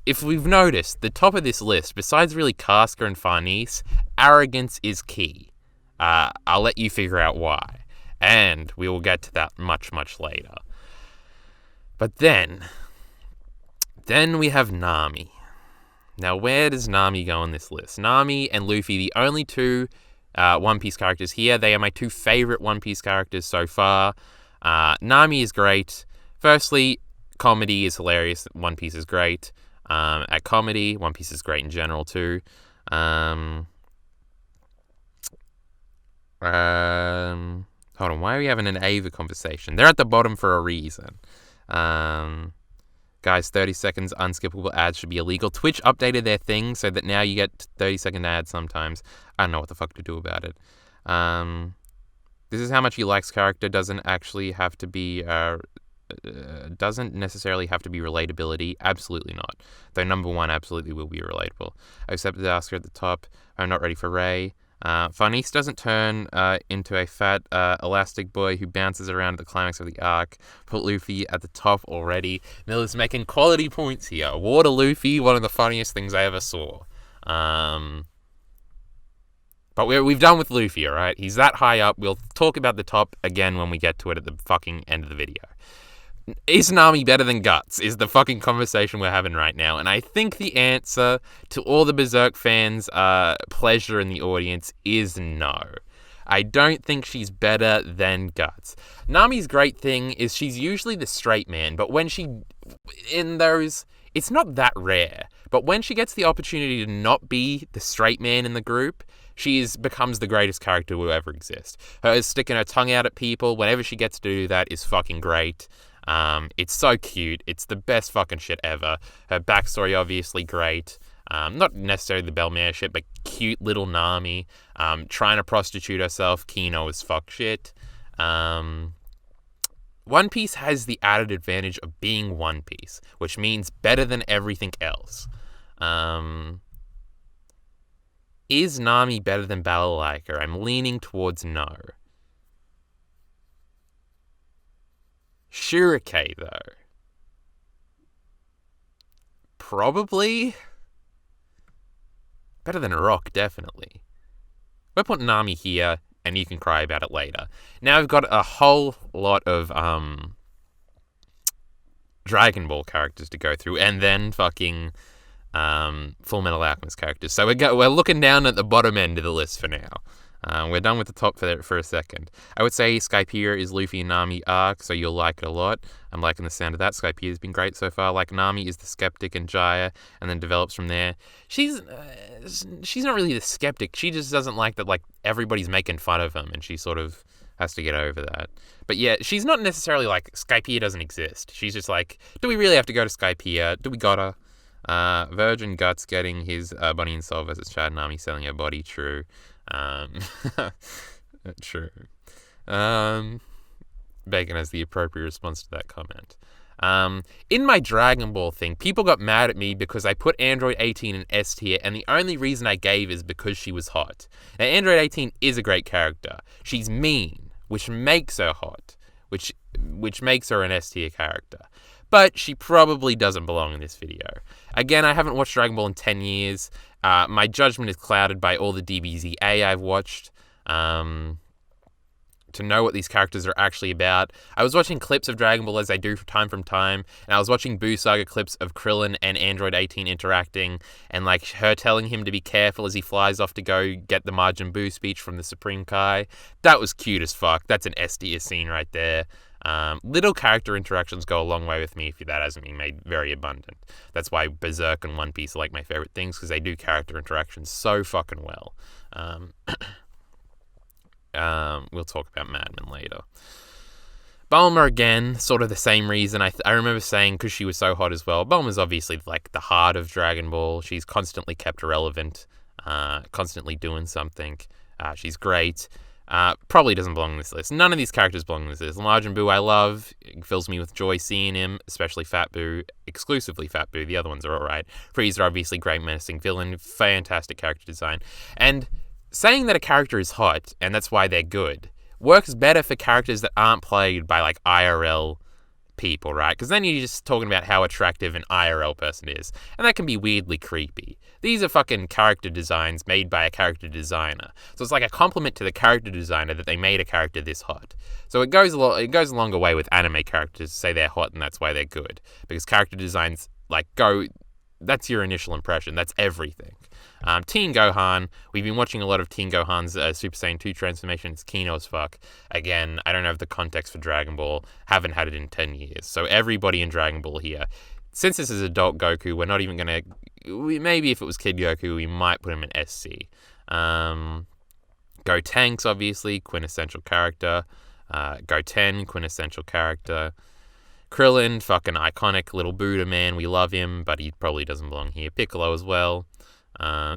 Speaker 1: If we've noticed, the top of this list, besides really Casca and Farnese, arrogance is key. I'll let you figure out why. And we will get to that much, much later. But then we have Nami. Now, where does Nami go on this list? Nami and Luffy, the only two One Piece characters here. They are my two favorite One Piece characters so far. Nami is great. Firstly, comedy is hilarious. One Piece is great. At comedy, One Piece is great in general too. Hold on, why are we having an Ava conversation? They're at the bottom for a reason. Guys, 30 seconds unskippable ads should be illegal. Twitch updated their thing so that now you get 30-second ads sometimes. I don't know what the fuck to do about it. This is how much he likes character. Doesn't actually have to be... doesn't necessarily have to be relatability. Absolutely not. Though number one absolutely will be relatable. I accepted Oscar at the top. I'm not ready for Ray. Farnese doesn't turn into a fat elastic boy who bounces around at the climax of the arc. Put Luffy at the top already. Miller's making quality points here. Water Luffy, one of the funniest things I ever saw. But we've done with Luffy, alright? He's that high up. We'll talk about the top again when we get to it at the fucking end of the video. Is Nami better than Guts? Is the fucking conversation we're having right now. And I think the answer to all the Berserk fans' pleasure in the audience is no. I don't think she's better than Guts. Nami's great thing is she's usually the straight man, but when it's not that rare. But when she gets the opportunity to not be the straight man in the group, she becomes the greatest character to ever exist. Her sticking her tongue out at people, whenever she gets to do that, is fucking great. It's so cute. It's the best fucking shit ever. Her backstory, obviously, great. Not necessarily the Belmare shit, but cute little Nami. Trying to prostitute herself. Kino as fuck shit. One Piece has the added advantage of being One Piece, which means better than everything else. Is Nami better than Balalaika? I'm leaning towards no. Shurike, though. Probably. Better than Rock, definitely. We're putting Nami here, and you can cry about it later. Now we've got a whole lot of Dragon Ball characters to go through, and then fucking Full Metal Alchemist characters. So we're looking down at the bottom end of the list for now. We're done with the top for a second. I would say Skypiea is Luffy and Nami arc, so you'll like it a lot. I'm liking the sound of that. Skypiea has been great so far. Like Nami is the skeptic and Jaya, and then develops from there. She's not really the skeptic. She just doesn't like that everybody's making fun of him, and she sort of has to get over that. But yeah, she's not necessarily like Skypiea doesn't exist. She's just like, do we really have to go to Skypiea? Do we gotta? Virgin Guts getting his Bonnie and Soul versus Chad Nami selling her body. True. True. Bacon has the appropriate response to that comment. In my Dragon Ball thing, people got mad at me because I put Android 18 in S tier, and the only reason I gave is because she was hot. Now, Android 18 is a great character. She's mean, which makes her hot, which makes her an S tier character. But she probably doesn't belong in this video. Again, I haven't watched Dragon Ball in 10 years. My judgment is clouded by all the DBZA I've watched to know what these characters are actually about. I was watching clips of Dragon Ball as I do from time, and I was watching Buu Saga clips of Krillin and Android 18 interacting, and her telling him to be careful as he flies off to go get the Majin Buu speech from the Supreme Kai. That was cute as fuck. That's an S tier scene right there. Little character interactions go a long way with me if that hasn't been made very abundant. That's why Berserk and One Piece are like my favorite things, because they do character interactions so fucking well. We'll talk about Madman later. Bulma, again, sort of the same reason. I remember saying because she was so hot as well. Bulma's obviously like the heart of Dragon Ball. She's constantly kept relevant, constantly doing something. She's great. Probably doesn't belong on this list. None of these characters belong on this list. Majin Buu I love. It fills me with joy seeing him, especially Fat Buu. Exclusively Fat Buu. The other ones are alright. Frieza, obviously, great menacing villain. Fantastic character design. And saying that a character is hot, and that's why they're good, works better for characters that aren't played by, like, IRL people, right? Because then you're just talking about how attractive an IRL person is. And that can be weirdly creepy. These are fucking character designs made by a character designer. So it's like a compliment to the character designer that they made a character this hot. So it goes a longer way with anime characters to say they're hot and that's why they're good. Because character designs, like, that's your initial impression. That's everything. Teen Gohan, we've been watching a lot of Teen Gohan's Super Saiyan 2 transformation. It's kino as fuck. Again, I don't have the context for Dragon Ball. Haven't had it in 10 years. So everybody in Dragon Ball here. Since this is adult Goku, we're not even going to... Maybe if it was Kid Goku, we might put him in SC. Gotenks, obviously, quintessential character. Goten, quintessential character. Krillin, fucking iconic little Buddha man. We love him, but he probably doesn't belong here. Piccolo as well.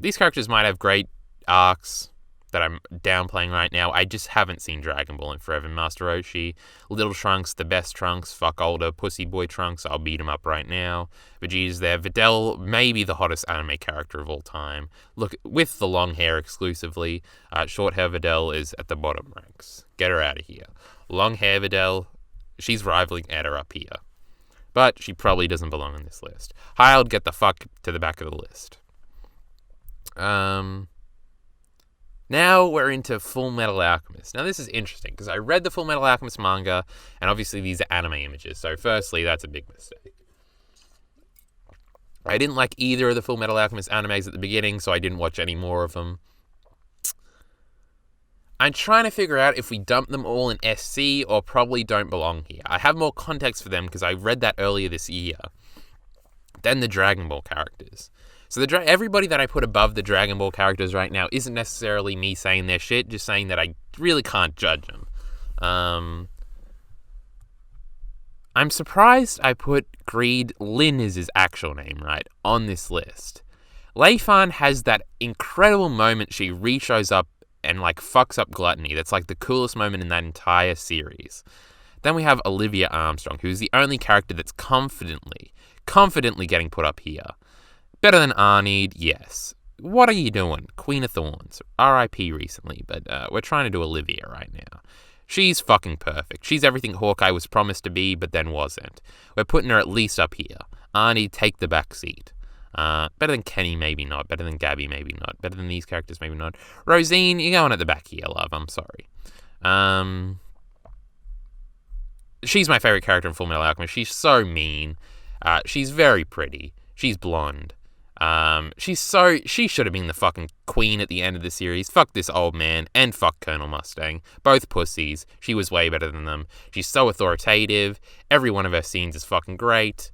Speaker 1: These characters might have great arcs that I'm downplaying right now. I just haven't seen Dragon Ball in forever. Master Roshi, Little Trunks, the best Trunks, fuck older pussy boy Trunks, I'll beat him up right now. Vegeta's there. Videl, maybe the hottest anime character of all time. Look, with the long hair exclusively. Short hair Videl is at the bottom ranks. Get her out of here. Long hair Videl, she's rivaling Eda up here. But she probably doesn't belong on this list. Hyde, get the fuck to the back of the list. Now we're into Full Metal Alchemist. Now this is interesting because I read the Full Metal Alchemist manga, and obviously these are anime images. So firstly, that's a big mistake. I didn't like either of the Full Metal Alchemist animes at the beginning, so I didn't watch any more of them. I'm trying to figure out if we dump them all in SC or probably don't belong here. I have more context for them because I read that earlier this year than the Dragon Ball characters. So everybody that I put above the Dragon Ball characters right now isn't necessarily me saying their shit, just saying that I really can't judge them. I'm surprised I put Greed, Lin is his actual name, right, on this list. Lei Fan has that incredible moment she re-shows up and, like, fucks up Gluttony. That's, like, the coolest moment in that entire series. Then we have Olivia Armstrong, who's the only character that's confidently getting put up here. Better than Arnie, yes. What are you doing? Queen of Thorns. R.I.P. recently, but we're trying to do Olivia right now. She's fucking perfect. She's everything Hawkeye was promised to be, but then wasn't. We're putting her at least up here. Arnie, take the back seat. Better than Kenny, maybe not. Better than Gabby, maybe not. Better than these characters, maybe not. Rosine, you're going at the back here, love. I'm sorry. She's my favorite character in Full Metal Alchemist. She's so mean. She's very pretty. She's blonde. She should have been the fucking queen at the end of the series. Fuck this old man and fuck Colonel Mustang. Both pussies. She was way better than them. She's so authoritative. Every one of her scenes is fucking great.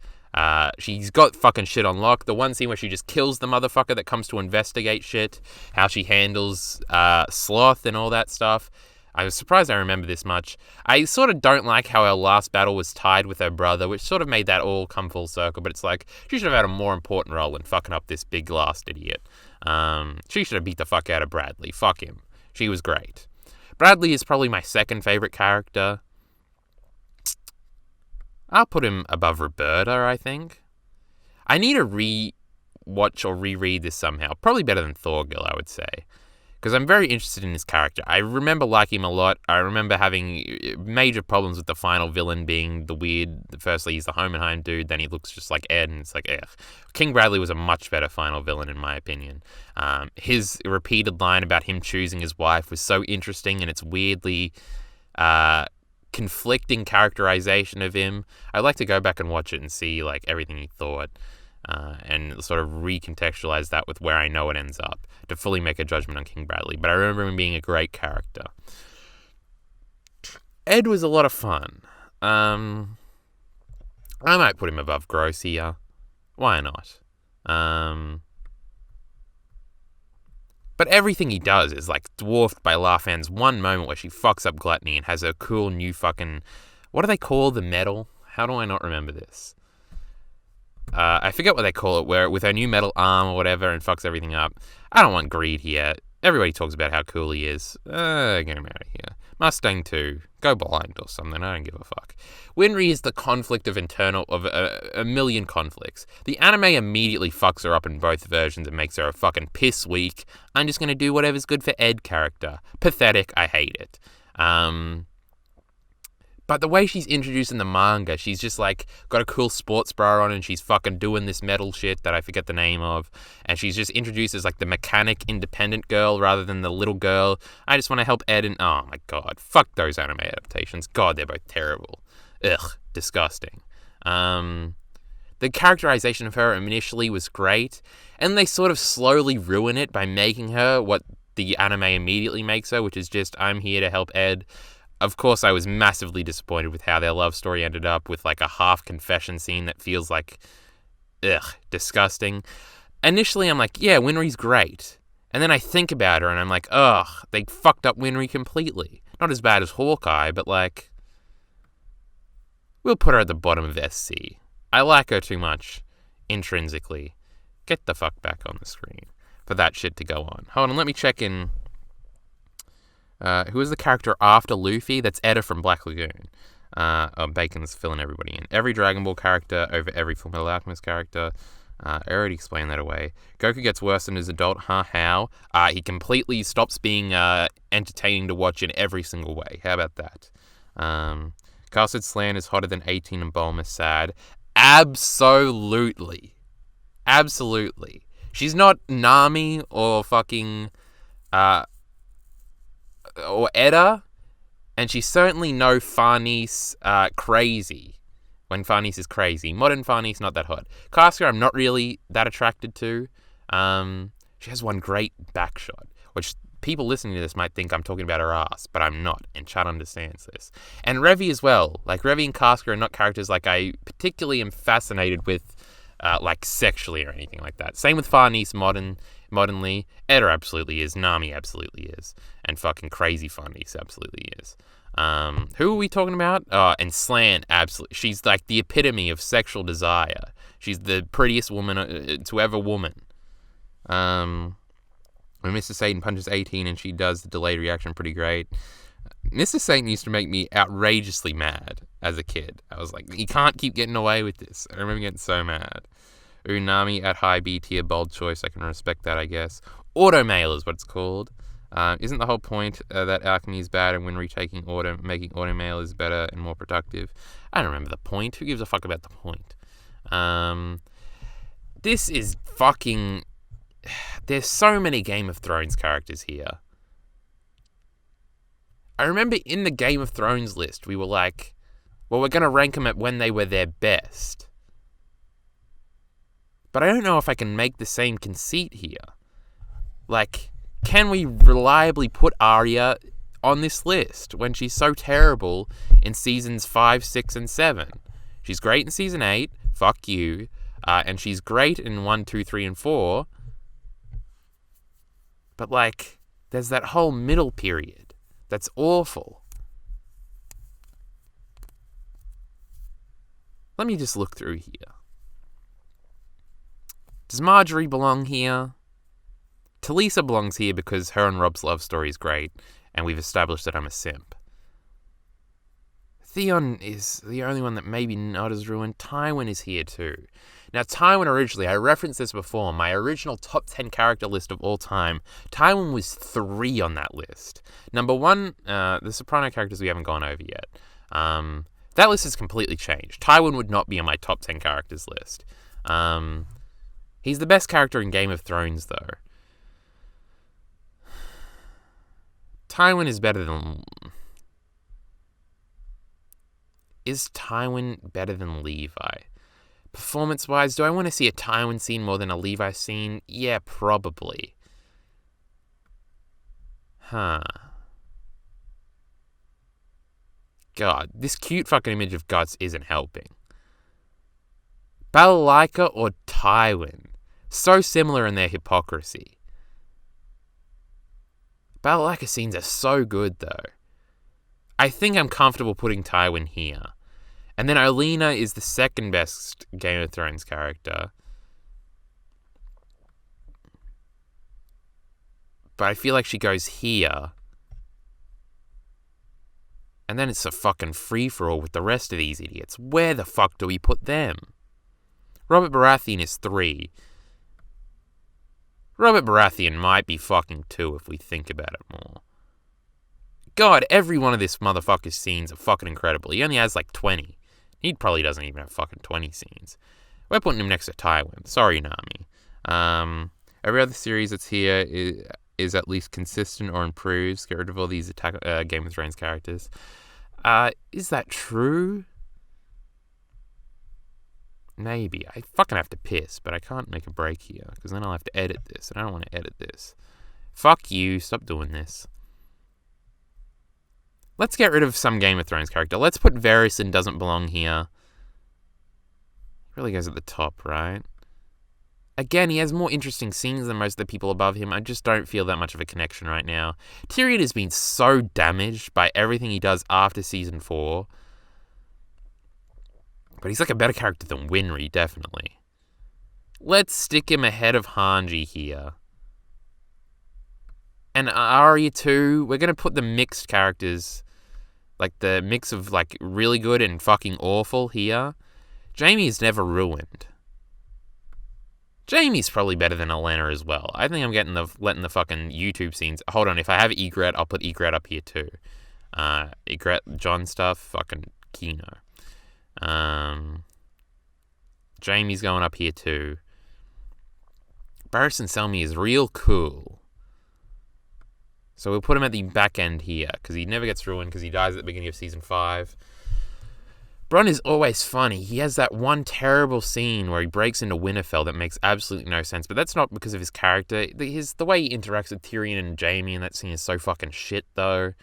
Speaker 1: She's got fucking shit on lock. The one scene where she just kills the motherfucker that comes to investigate shit. How she handles Sloth and all that stuff. I was surprised I remember this much. I sort of don't like how her last battle was tied with her brother, which sort of made that all come full circle, but it's like, she should have had a more important role than fucking up this big last idiot. She should have beat the fuck out of Bradley. Fuck him. She was great. Bradley is probably my second favorite character. I'll put him above Roberta, I think. I need to re-watch or reread this somehow. Probably better than Thorgil, I would say. Because I'm very interested in his character. I remember liking him a lot. I remember having major problems with the final villain being the weird... Firstly, he's the Homenheim dude, then he looks just like Ed, and it's like, ugh. King Bradley was a much better final villain, in my opinion. His repeated line about him choosing his wife was so interesting, and it's weirdly conflicting characterization of him. I'd like to go back and watch it and see, like, everything he thought. And sort of recontextualize that with where I know it ends up to fully make a judgment on King Bradley. But I remember him being a great character. Ed was a lot of fun. I might put him above Gross here. Why not? But everything he does is, like, dwarfed by La Fan's one moment where she fucks up Gluttony and has a cool new fucking... What do they call the metal? How do I not remember this? I forget what they call it, where with her new metal arm or whatever and fucks everything up. I don't want Greed here. Everybody talks about how cool he is. Get him out of here. Mustang 2. Go blind or something. I don't give a fuck. Winry is the conflict of a million conflicts. The anime immediately fucks her up in both versions and makes her a fucking piss weak. I'm just gonna do whatever's good for Ed character. Pathetic. I hate it. But the way she's introduced in the manga, she's just like got a cool sports bra on and she's fucking doing this metal shit that I forget the name of. And she's just introduced as like the mechanic independent girl rather than the little girl. I just want to help Ed and oh my god, fuck those anime adaptations. God, they're both terrible. Ugh, disgusting. The characterization of her initially was great. And they sort of slowly ruin it by making her what the anime immediately makes her, which is just, I'm here to help Ed. Of course, I was massively disappointed with how their love story ended up with like a half confession scene that feels like, disgusting. Initially, I'm like, yeah, Winry's great. And then I think about her and I'm like, ugh, they fucked up Winry completely. Not as bad as Hawkeye, but like, we'll put her at the bottom of SC. I like her too much, intrinsically. Get the fuck back on the screen for that shit to go on. Hold on, let me check in. Who is the character after Luffy? That's Eda from Black Lagoon. Bacon's filling everybody in. Every Dragon Ball character over every Fullmetal Alchemist character. I already explained that away. Goku gets worse in his adult. How? He completely stops being entertaining to watch in every single way. How about that? Casted Slan is hotter than 18 and Bulma sad. Absolutely. Absolutely. She's not Nami or fucking... or Eda, and she's certainly no Farnese crazy when Farnese is crazy. Modern Farnese, not that hot. Casca, I'm not really that attracted to. She has one great back shot, which people listening to this might think I'm talking about her ass, but I'm not, and Chad understands this. And Revi as well. Like, Revi and Casca are not characters like I particularly am fascinated with, like, sexually or anything like that. Same with Farnese modernly. Eda absolutely is. Nami absolutely is. And fucking crazy Farnese absolutely is. Who are we talking about? And Slan, absolutely. She's like the epitome of sexual desire. She's the prettiest woman to ever woman. When Mr. Satan punches 18 and she does the delayed reaction pretty great. Mr. Satan used to make me outrageously mad as a kid. I was like, he can't keep getting away with this. I remember getting so mad. Nami at high B tier, bold choice. I can respect that, I guess. Automail is what it's called. Isn't the whole point that alchemy is bad and when making automail is better and more productive? I don't remember the point. Who gives a fuck about the point? This is fucking... There's so many Game of Thrones characters here. I remember in the Game of Thrones list, we were like, well, we're going to rank them at when they were their best. But I don't know if I can make the same conceit here. Like, can we reliably put Arya on this list when she's so terrible in seasons 5, 6, and 7? She's great in season 8, fuck you, and she's great in 1, 2, 3, and 4. But, like, there's that whole middle period that's awful. Let me just look through here. Does Marjorie belong here? Talisa belongs here because her and Rob's love story is great, and we've established that I'm a simp. Theon is the only one that maybe not as ruined. Tywin is here too. Now, Tywin originally, I referenced this before, my original top 10 character list of all time, Tywin was 3 on that list. Number 1, the Soprano characters we haven't gone over yet. That list has completely changed. Tywin would not be on my top 10 characters list. He's the best character in Game of Thrones, though. Tywin is better than... Is Tywin better than Levi? Performance-wise, do I want to see a Tywin scene more than a Levi scene? Yeah, probably. God, this cute fucking image of Guts isn't helping. Balalaika or Tywin? So similar in their hypocrisy. Balalaika scenes are so good, though. I think I'm comfortable putting Tywin here. And then Olenna is the second best Game of Thrones character. But I feel like she goes here. And then it's a fucking free-for-all with the rest of these idiots. Where the fuck do we put them? Robert Baratheon is 3. Robert Baratheon might be fucking 2 if we think about it more. God, every one of this motherfucker's scenes are fucking incredible. He only has like 20. He probably doesn't even have fucking 20 scenes. We're putting him next to Tywin. Sorry, Nami. Every other series that's here is at least consistent or improves. Get rid of all these Game of Thrones characters. Is that true? Maybe. I fucking have to piss, but I can't make a break here, because then I'll have to edit this, and I don't want to edit this. Fuck you, stop doing this. Let's get rid of some Game of Thrones character. Let's put Barristan doesn't belong here. He really goes at the top, right? Again, he has more interesting scenes than most of the people above him. I just don't feel that much of a connection right now. Tyrion has been so damaged by everything he does after Season 4. But he's like a better character than Winry, definitely. Let's stick him ahead of Hanji here. And Arya too. We're going to put the mixed characters, like the mix of like really good and fucking awful here. Jaime's never ruined. Jaime's probably better than Olenna as well. I think I'm letting the fucking YouTube scenes. Hold on, if I have Egret, I'll put Egret up here too. Egret, Jon stuff, fucking Kino. Jaime's going up here too. Barristan Selmy is real cool. So we'll put him at the back end here, because he never gets ruined, because he dies at the beginning of Season 5. Bronn is always funny. He has that one terrible scene where he breaks into Winterfell that makes absolutely no sense, but that's not because of his character. The way he interacts with Tyrion and Jaime in that scene is so fucking shit, though.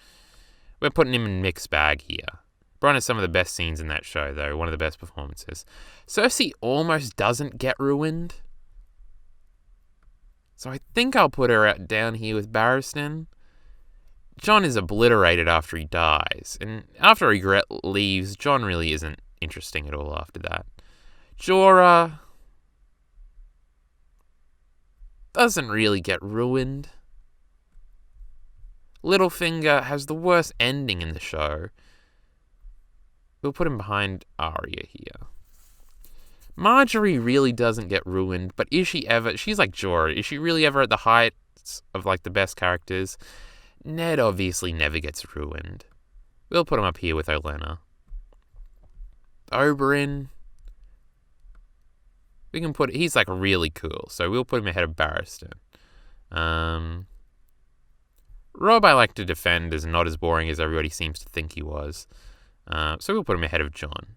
Speaker 1: We're putting him in mixed bag here. Bronn has some of the best scenes in that show, though. One of the best performances. Cersei almost doesn't get ruined. So I think I'll put her down here with Barristan. Jon is obliterated after he dies. And after Regret leaves, Jon really isn't interesting at all after that. Jorah doesn't really get ruined. Littlefinger has the worst ending in the show. We'll put him behind Arya here. Marjorie really doesn't get ruined, but is she ever... She's like Jorah. Is she really ever at the heights of, like, the best characters? Ned obviously never gets ruined. We'll put him up here with Olenna. Oberyn... We can put... He's, like, really cool, so we'll put him ahead of Barristan. Robb I like to defend as not as boring as everybody seems to think he was. So we'll put him ahead of Jon.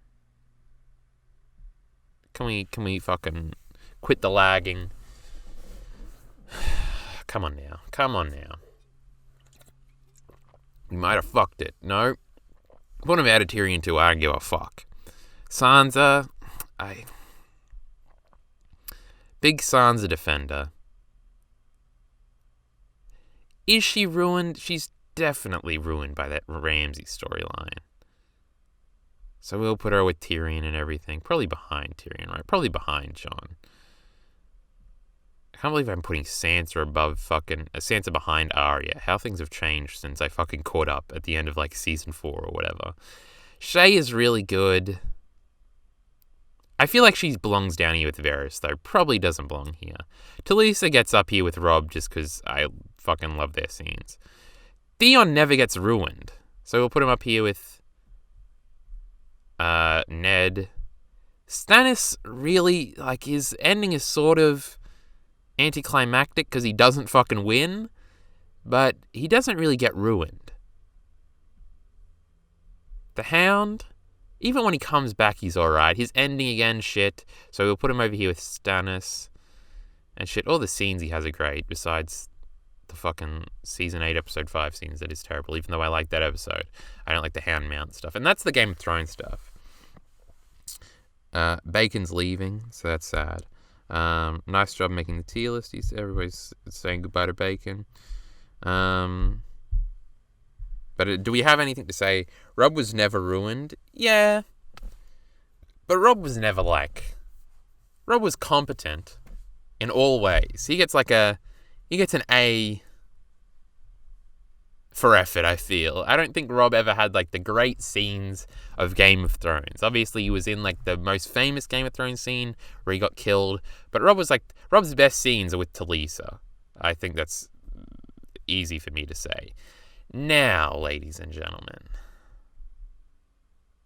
Speaker 1: Can we fucking quit the lagging? Come on now. We might have fucked it. No. Put him out of Tyrion too. I don't give a fuck. Sansa. Big Sansa defender. Is she ruined? She's definitely ruined by that Ramsay storyline. So we'll put her with Tyrion and everything. Probably behind Tyrion, right? Probably behind Jon. I can't believe I'm putting Sansa above Sansa behind Arya. How things have changed since I fucking caught up at the end of like Season 4 or whatever. Shae is really good. I feel like she belongs down here with Varys, though. Probably doesn't belong here. Talisa gets up here with Robb just because I fucking love their scenes. Theon never gets ruined. So we'll put him up here with Ned. Stannis really, like, his ending is sort of anticlimactic because he doesn't fucking win, but he doesn't really get ruined. The Hound, even when he comes back, he's alright. His ending again, shit. So we'll put him over here with Stannis. And shit, all the scenes he has are great, besides the fucking Season 8, Episode 5 scenes that is terrible, even though I like that episode. I don't like the Hound Mount stuff. And that's the Game of Thrones stuff. Bacon's leaving, so that's sad. Nice job making the tier list. Everybody's saying goodbye to Bacon. But do we have anything to say? Rob was never ruined? Yeah. But Rob was never Rob was competent in all ways. He gets an A for effort, I feel. I don't think Rob ever had the great scenes of Game of Thrones. Obviously, he was in the most famous Game of Thrones scene where he got killed. But Rob's best scenes are with Talisa. I think that's easy for me to say. Now, ladies and gentlemen,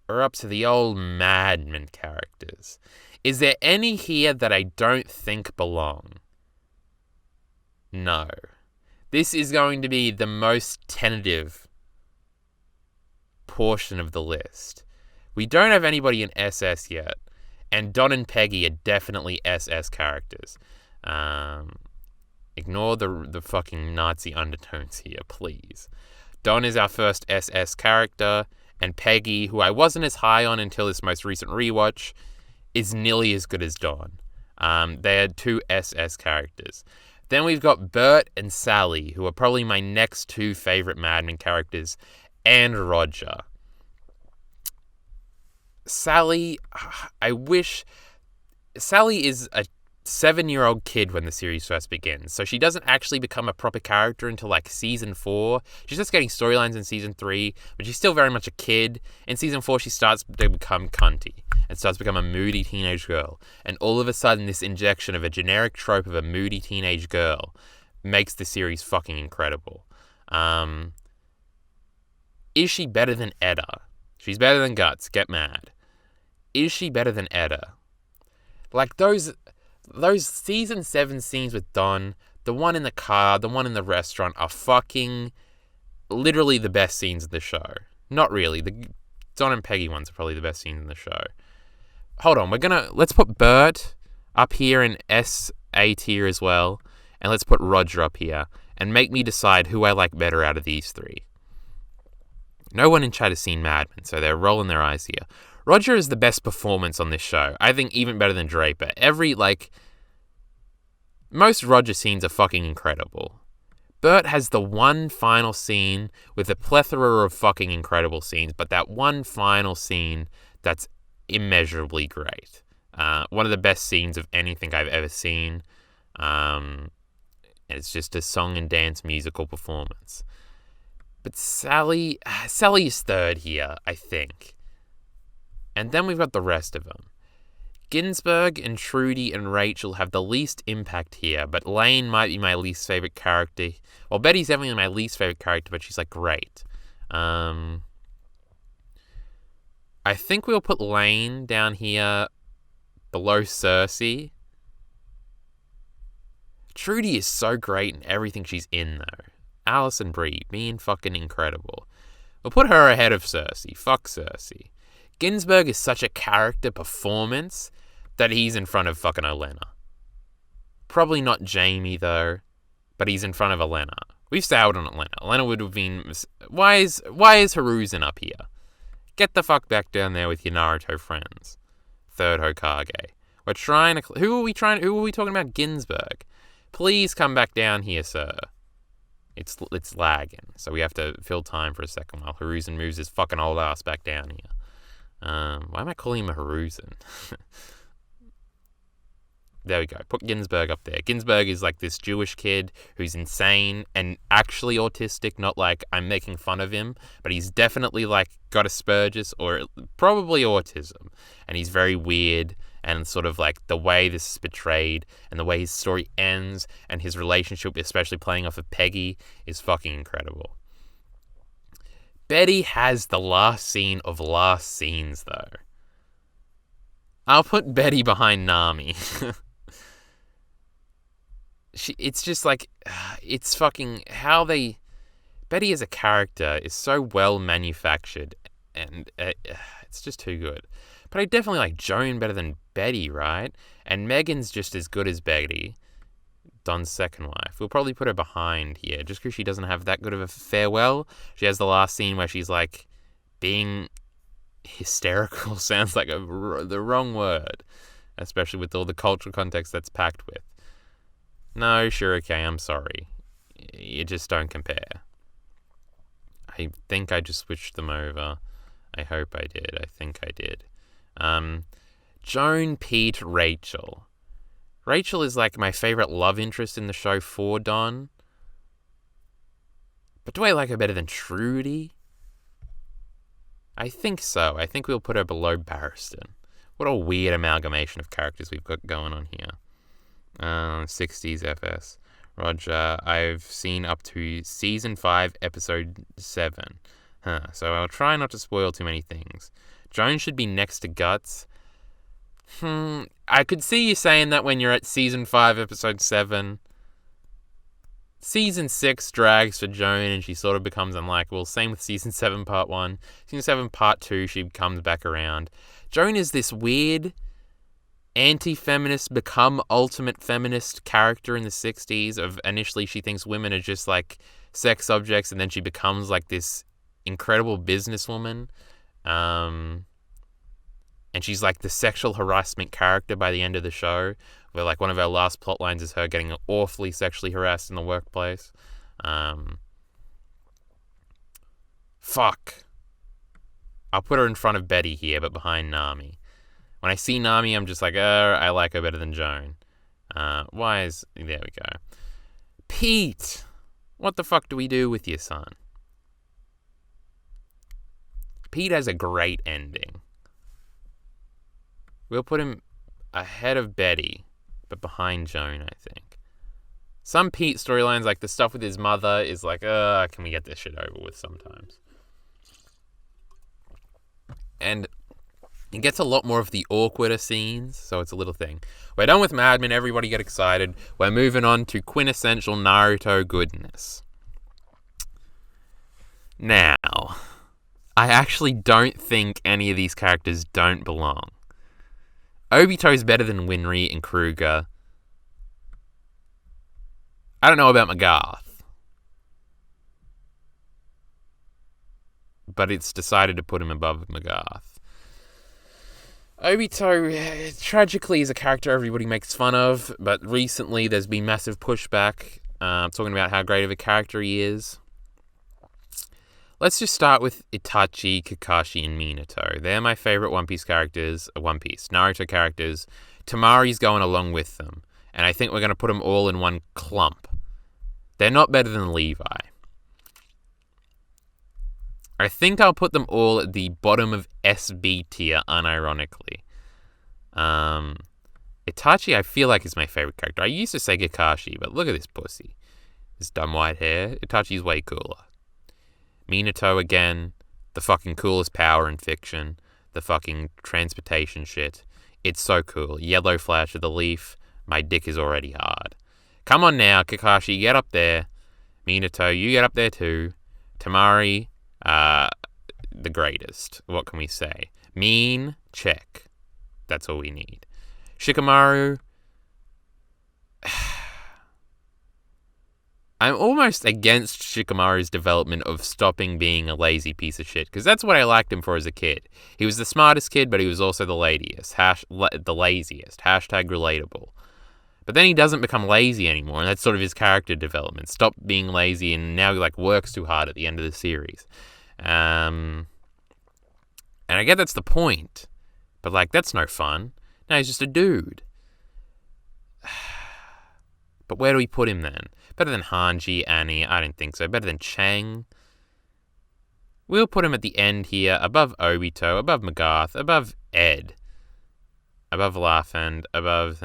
Speaker 1: we're up to the old Madman characters. Is there any here that I don't think belong? No. This is going to be the most tentative portion of the list. We don't have anybody in SS yet, and Don and Peggy are definitely SS characters. Ignore the fucking Nazi undertones here, please. Don is our first SS character, and Peggy, who I wasn't as high on until this most recent rewatch, is nearly as good as Don. They are two SS characters. Then we've got Bert and Sally, who are probably my next two favorite Mad Men characters, and Roger. Sally is a 7-year-old kid when the series first begins, so she doesn't actually become a proper character until season 4. She's just getting storylines in season 3, but she's still very much a kid. In season 4, she starts to become cunty and starts to become a moody teenage girl, and all of a sudden this injection of a generic trope of a moody teenage girl makes the series fucking incredible. Is she better than Edda? She's better than Guts, get mad. Is she better than Edda? Those season 7 scenes with Don, the one in the car, the one in the restaurant, are fucking literally the best scenes of the show. Not really. The Don and Peggy ones are probably the best scenes in the show. Hold on, let's put Bert up here in SA tier as well, and let's put Roger up here, and make me decide who I like better out of these three. No one in chat has seen Mad Men, so they're rolling their eyes here. Roger is the best performance on this show. I think even better than Draper. Most Roger scenes are fucking incredible. Bert has the one final scene with a plethora of fucking incredible scenes, but that one final scene that's immeasurably great. One of the best scenes of anything I've ever seen. And it's just a song and dance musical performance. But Sally is third here, I think. And then we've got the rest of them. Ginsberg and Trudy and Rachel have the least impact here, but Lane might be my least favorite character. Well, Betty's definitely my least favorite character, but she's great. I think we'll put Lane down here below Cersei. Trudy is so great in everything she's in, though. Alison Brie being fucking incredible. We'll put her ahead of Cersei. Fuck Cersei. Ginsberg is such a character performance that he's in front of fucking Olenna. Probably not Jamie, though, but he's in front of Olenna. We've soured on Olenna. Olenna would have been... Why is Hiruzen up here? Get the fuck back down there with your Naruto friends. Third Hokage. We're trying to... Who are we talking about? Ginsberg. Please come back down here, sir. It's lagging, so we have to fill time for a second while Hiruzen moves his fucking old ass back down here. Why am I calling him a Hiruzen? There we go. Put Ginsberg up there. Ginsberg is this Jewish kid who's insane and actually autistic, not I'm making fun of him, but he's definitely got Asperger's or probably autism. And he's very weird, and sort of the way this is portrayed and the way his story ends and his relationship, especially playing off of Peggy, is fucking incredible. Betty has the last scene of last scenes, though. I'll put Betty behind Nami. It's just it's fucking how they... Betty as a character is so well manufactured, and it's just too good. But I definitely like Joan better than Betty, right? And Megan's just as good as Betty, Don's second wife. We'll probably put her behind here, just because she doesn't have that good of a farewell. She has the last scene where she's being hysterical. Sounds like the wrong word, especially with all the cultural context that's packed with. No, sure, okay, I'm sorry. You just don't compare. I think I just switched them over. I hope I did. I think I did. Joan, Pete, Rachel. Rachel is like my favorite love interest in the show for Don. But do I like her better than Trudy? I think so. I think we'll put her below Barristan. What a weird amalgamation of characters we've got going on here. 60s FS. Roger, I've seen up to Season 5, Episode 7. So I'll try not to spoil too many things. Joan should be next to Guts. I could see you saying that when you're at Season 5, Episode 7. Season 6 drags for Joan and she sort of becomes unlikable. Same with Season 7, Part 1. Season 7, Part 2, she comes back around. Joan is this weird anti-feminist become ultimate feminist character in the 60s of initially she thinks women are just like sex objects and then she becomes like this incredible businesswoman. And she's like the sexual harassment character by the end of the show, where like one of our last plot lines is her getting awfully sexually harassed in the workplace. Fuck. I'll put her in front of Betty here, but behind Nami. When I see Nami, I'm just like, I like her better than Joan. There we go. Pete! What the fuck do we do with your son? Pete has a great ending. We'll put him ahead of Betty, but behind Joan, I think. Some Pete storylines, like the stuff with his mother, is like, can we get this shit over with sometimes? And it gets a lot more of the awkwarder scenes, so it's a little thing. We're done with Mad Men, everybody get excited. We're moving on to quintessential Naruto goodness. Now, I actually don't think any of these characters don't belong. Obito's better than Winry and Kruger. I don't know about Magarth. But it's decided to put him above Magarth. Obito, tragically, is a character everybody makes fun of, but recently there's been massive pushback talking about how great of a character he is. Let's just start with Itachi, Kakashi, and Minato. They're my favorite Naruto characters. Tamari's going along with them, and I think we're going to put them all in one clump. They're not better than Levi. I think I'll put them all at the bottom of SB tier, unironically. Itachi, I feel like, is my favorite character. I used to say Kakashi, but look at this pussy. This dumb white hair. Itachi's way cooler. Minato, again, the fucking coolest power in fiction. The fucking transportation shit. It's so cool. Yellow flash of the leaf. My dick is already hard. Come on now, Kakashi, get up there. Minato, you get up there too. Tamari, the greatest. What can we say? Mean, check. That's all we need. Shikamaru, I'm almost against Shikamaru's development of stopping being a lazy piece of shit, because that's what I liked him for as a kid. He was the smartest kid, but he was also the laziest. The laziest. Hashtag relatable. But then he doesn't become lazy anymore, and that's sort of his character development. Stop being lazy, and now he works too hard at the end of the series. And I get that's the point, but that's no fun. Now he's just a dude. But where do we put him then? Better than Hanji, Annie? I don't think so. Better than Chang? We'll put him at the end here, above Obito, above Magarth, above Ed, above Laugh-End, above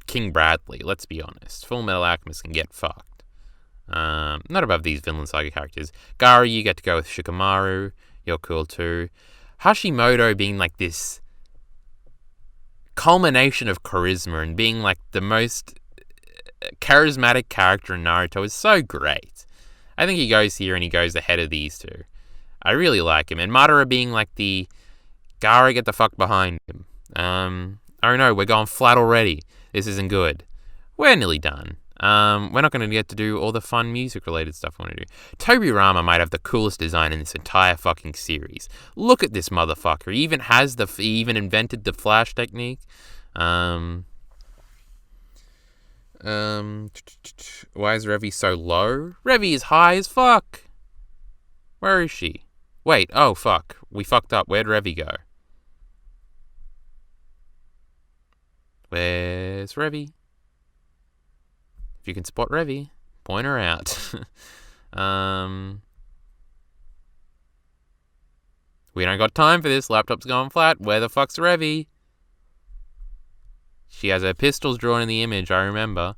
Speaker 1: King Bradley, let's be honest. Full Metal Alchemist can get fucked. Not above these Vinland Saga characters. Gary, you get to go with Shikamaru. You're cool too. Hashimoto being this culmination of charisma and being the most charismatic character in Naruto is so great. I think he goes here and he goes ahead of these two. I really like him. And Madara being the Gary, get the fuck behind him. Oh no, we're going flat already. This isn't good. We're nearly done. We're not going to get to do all the fun music-related stuff I want to do. Tobirama might have the coolest design in this entire fucking series. Look at this motherfucker. He even invented the flash technique. Why is Revy so low? Revy is high as fuck. Where is she? Wait, oh fuck. We fucked up. Where'd Revy go? Where's Revy? If you can spot Revy, point her out. We don't got time for this. Laptop's going flat. Where the fuck's Revy? She has her pistols drawn in the image, I remember.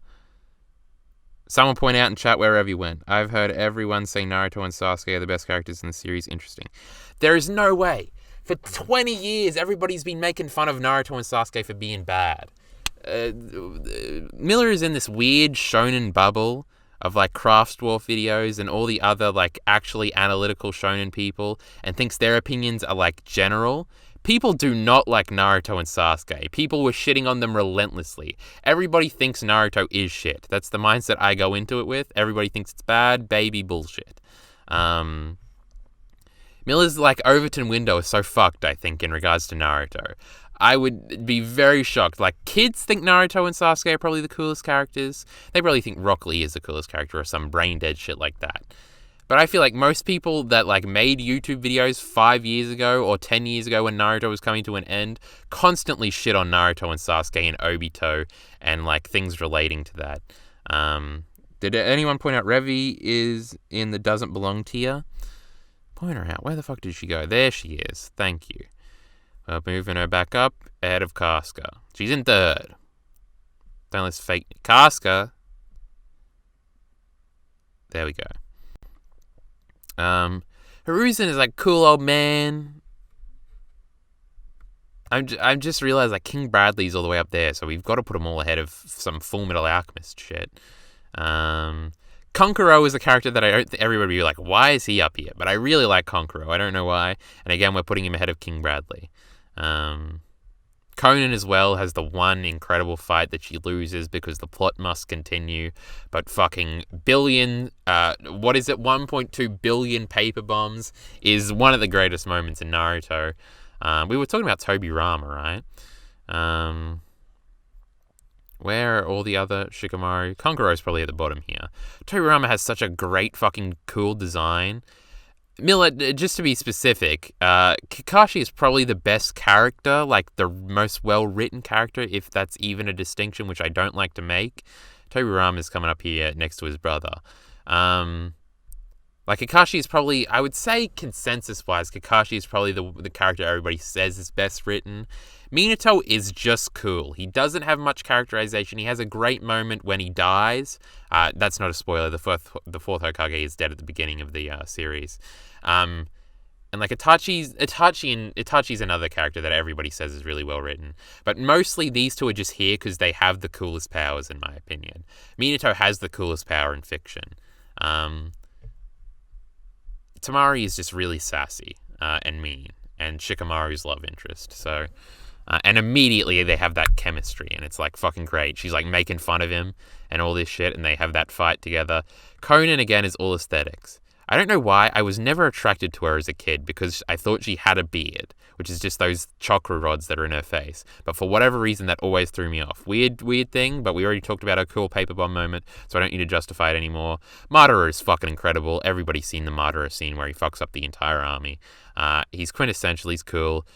Speaker 1: Someone point out in chat where Revy went. I've heard everyone say Naruto and Sasuke are the best characters in the series. Interesting. There is no way. For 20 years, everybody's been making fun of Naruto and Sasuke for being bad. Miller is in this weird shonen bubble of like Craft Dwarf videos and all the other like actually analytical shonen people and thinks their opinions are like general. People do not like Naruto and Sasuke. People were shitting on them relentlessly. Everybody thinks Naruto is shit. That's the mindset I go into it with. Everybody thinks it's bad, baby bullshit. Miller's like Overton window is so fucked, I think, in regards to Naruto. I would be very shocked. Like, kids think Naruto and Sasuke are probably the coolest characters. They probably think Rock Lee is the coolest character or some brain dead shit like that. But I feel like most people that like made YouTube videos 5 years ago or 10 years ago when Naruto was coming to an end constantly shit on Naruto and Sasuke and Obito and like things relating to that. Did anyone point out Revy is in the doesn't belong tier? Point her out. Where the fuck did she go? There she is. Thank you. Well, moving her back up ahead of Casca. She's in third. Don't let's fake Casca. There we go. Hiruzen is like cool old man. I'm just realized like King Bradley's all the way up there, so we've got to put him all ahead of some Full Metal Alchemist shit. Konkoro is a character that I don't think everybody would be like, why is he up here? But I really like Konkoro. I don't know why. And again, we're putting him ahead of King Bradley. Conan as well has the one incredible fight that she loses because the plot must continue. But fucking 1.2 billion paper bombs is one of the greatest moments in Naruto. We were talking about Tobirama, right? Where are all the other Shikamaru? Konkoro's probably at the bottom here. Tobirama has such a great fucking cool design. Miller, just to be specific, Kakashi is probably the best character, like the most well-written character, if that's even a distinction, which I don't like to make. Tobirama is coming up here next to his brother. Like, Kakashi is probably, I would say consensus-wise, Kakashi is probably the character everybody says is best written. Minato is just cool. He doesn't have much characterization. He has a great moment when he dies. That's not a spoiler. The fourth Hokage is dead at the beginning of the series. And like Itachi's another character that everybody says is really well written. But mostly these two are just here because they have the coolest powers, in my opinion. Minato has the coolest power in fiction. Tamari is just really sassy and mean, and Shikamaru's love interest. So, and immediately they have that chemistry, and it's like fucking great. She's like making fun of him and all this shit, and they have that fight together. Conan again is all aesthetics. I don't know why. I was never attracted to her as a kid because I thought she had a beard, which is just those chakra rods that are in her face. But for whatever reason, that always threw me off. Weird thing, but we already talked about her cool paper bomb moment, so I don't need to justify it anymore. Madara is fucking incredible. Everybody's seen the Madara scene where he fucks up the entire army. He's quintessentially cool.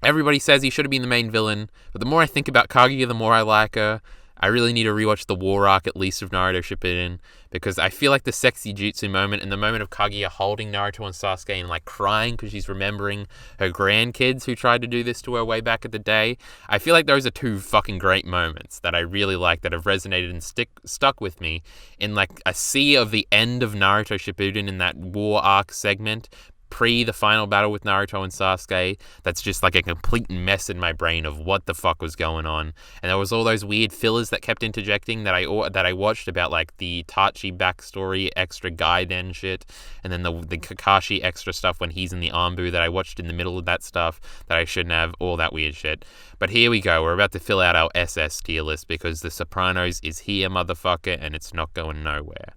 Speaker 1: Everybody says he should have been the main villain, but the more I think about Kaguya, the more I like her. I really need to rewatch the war arc at least of Naruto Shippuden, because I feel like the sexy jutsu moment and the moment of Kaguya holding Naruto and Sasuke and like crying because she's remembering her grandkids who tried to do this to her way back at the day. I feel like those are two fucking great moments that I really like, that have resonated and stuck with me in like a sea of the end of Naruto Shippuden in that war arc segment. Pre the final battle with Naruto and Sasuke, that's just like a complete mess in my brain of what the fuck was going on. And there was all those weird fillers that kept interjecting that I watched about like the Itachi backstory, extra Gaiden shit, and then the Kakashi extra stuff when he's in the Anbu that I watched in the middle of that stuff that I shouldn't have, all that weird shit. But here we go, we're about to fill out our SS tier list because The Sopranos is here, motherfucker, and it's not going nowhere.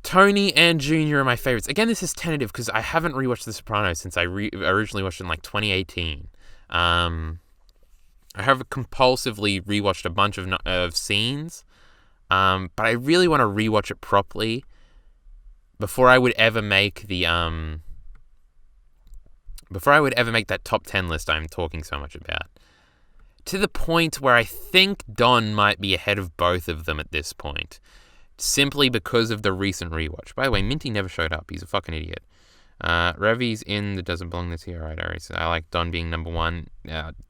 Speaker 1: Tony and Junior are my favorites. Again, this is tentative because I haven't rewatched The Sopranos since I originally watched it in like 2018. I have compulsively rewatched a bunch of scenes, but I really want to rewatch it properly before I would ever make that top 10 list I'm talking so much about. To the point where I think Don might be ahead of both of them at this point. Simply because of the recent rewatch. By the way, Minty never showed up. He's a fucking idiot. Revy's in the doesn't belong this year. Alright, so I like Don being number one.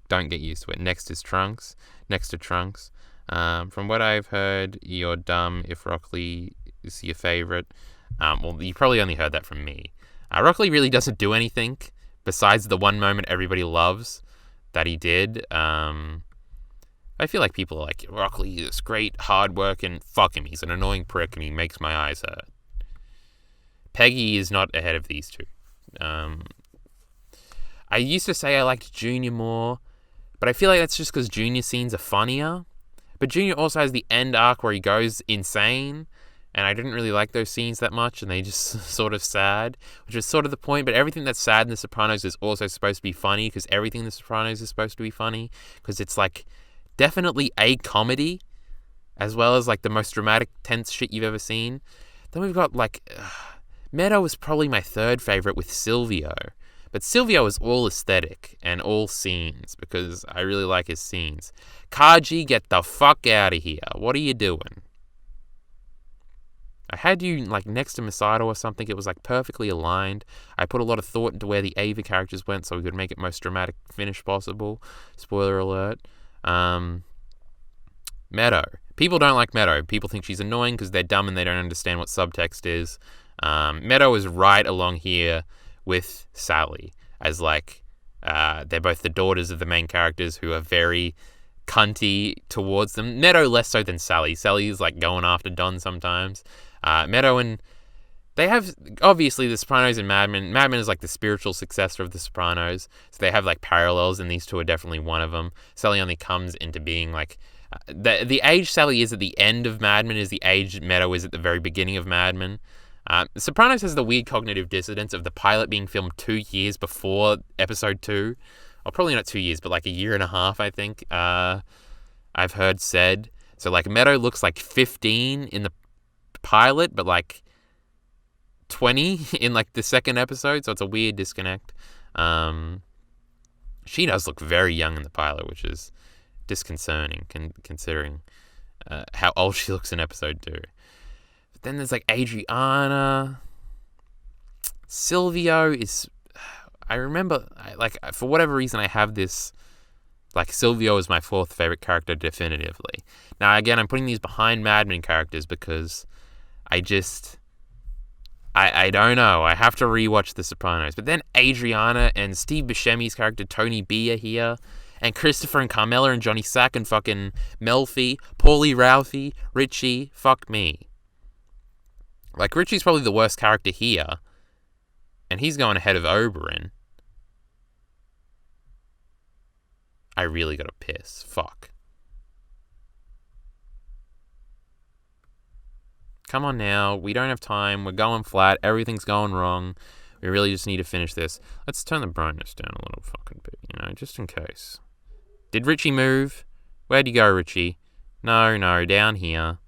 Speaker 1: Don't get used to it. Next is Trunks. Next to Trunks. From what I've heard, you're dumb if Rock Lee is your favorite. Well, you probably only heard that from me. Rock Lee really doesn't do anything besides the one moment everybody loves that he did. I feel like people are like, Rock Lee is great, hard work, and fuck him. He's an annoying prick and he makes my eyes hurt. Peggy is not ahead of these two. I used to say I liked Junior more, but I feel like that's just because Junior scenes are funnier. But Junior also has the end arc where he goes insane, and I didn't really like those scenes that much, and they just sort of sad, which is sort of the point. But everything that's sad in The Sopranos is also supposed to be funny, because everything in The Sopranos is supposed to be funny, because it's like definitely a comedy, as well as like the most dramatic, tense shit you've ever seen. Then we've got like Meadow was probably my third favorite with Silvio, but Silvio is all aesthetic and all scenes because I really like his scenes. Kaji, get the fuck out of here! What are you doing? I had you like next to Masato or something. It was like perfectly aligned. I put a lot of thought into where the Ava characters went so we could make it most dramatic finish possible. Spoiler alert. Meadow. People don't like Meadow. People think she's annoying because they're dumb and they don't understand what subtext is. Meadow is right along here with Sally as like they're both the daughters of the main characters who are very cunty towards them. Meadow less so than Sally. Sally is like going after Don sometimes. Meadow and they have obviously The Sopranos and Mad Men. Mad Men is like the spiritual successor of The Sopranos, so they have like parallels, and these two are definitely one of them. Sally only comes into being like the age Sally is at the end of Mad Men is the age Meadow is at the very beginning of Mad Men. Sopranos has the weird cognitive dissonance of the pilot being filmed 2 years before episode 2. Or probably not 2 years, but like a year and a half, I think. I've heard said. So like Meadow looks like 15 in the pilot, but like 20 in like the second episode, so it's a weird disconnect. She does look very young in the pilot, which is disconcerting considering how old she looks in episode 2. But then there's like Adriana. Silvio is... I remember, like, for whatever reason, I have this... Like, Silvio is my fourth favorite character definitively. Now, again, I'm putting these behind Mad Men characters because I just... I don't know. I have to rewatch The Sopranos. But then Adriana and Steve Buscemi's character, Tony B, are here. And Christopher and Carmela and Johnny Sack and fucking Melfi, Paulie Ralphie, Richie, fuck me. Like, Richie's probably the worst character here. And he's going ahead of Oberyn. I really gotta piss. Fuck. Come on now. We don't have time. We're going flat. Everything's going wrong. We really just need to finish this. Let's turn the brightness down a little fucking bit, just in case. Did Richie move? Where'd you go, Richie? No, down here.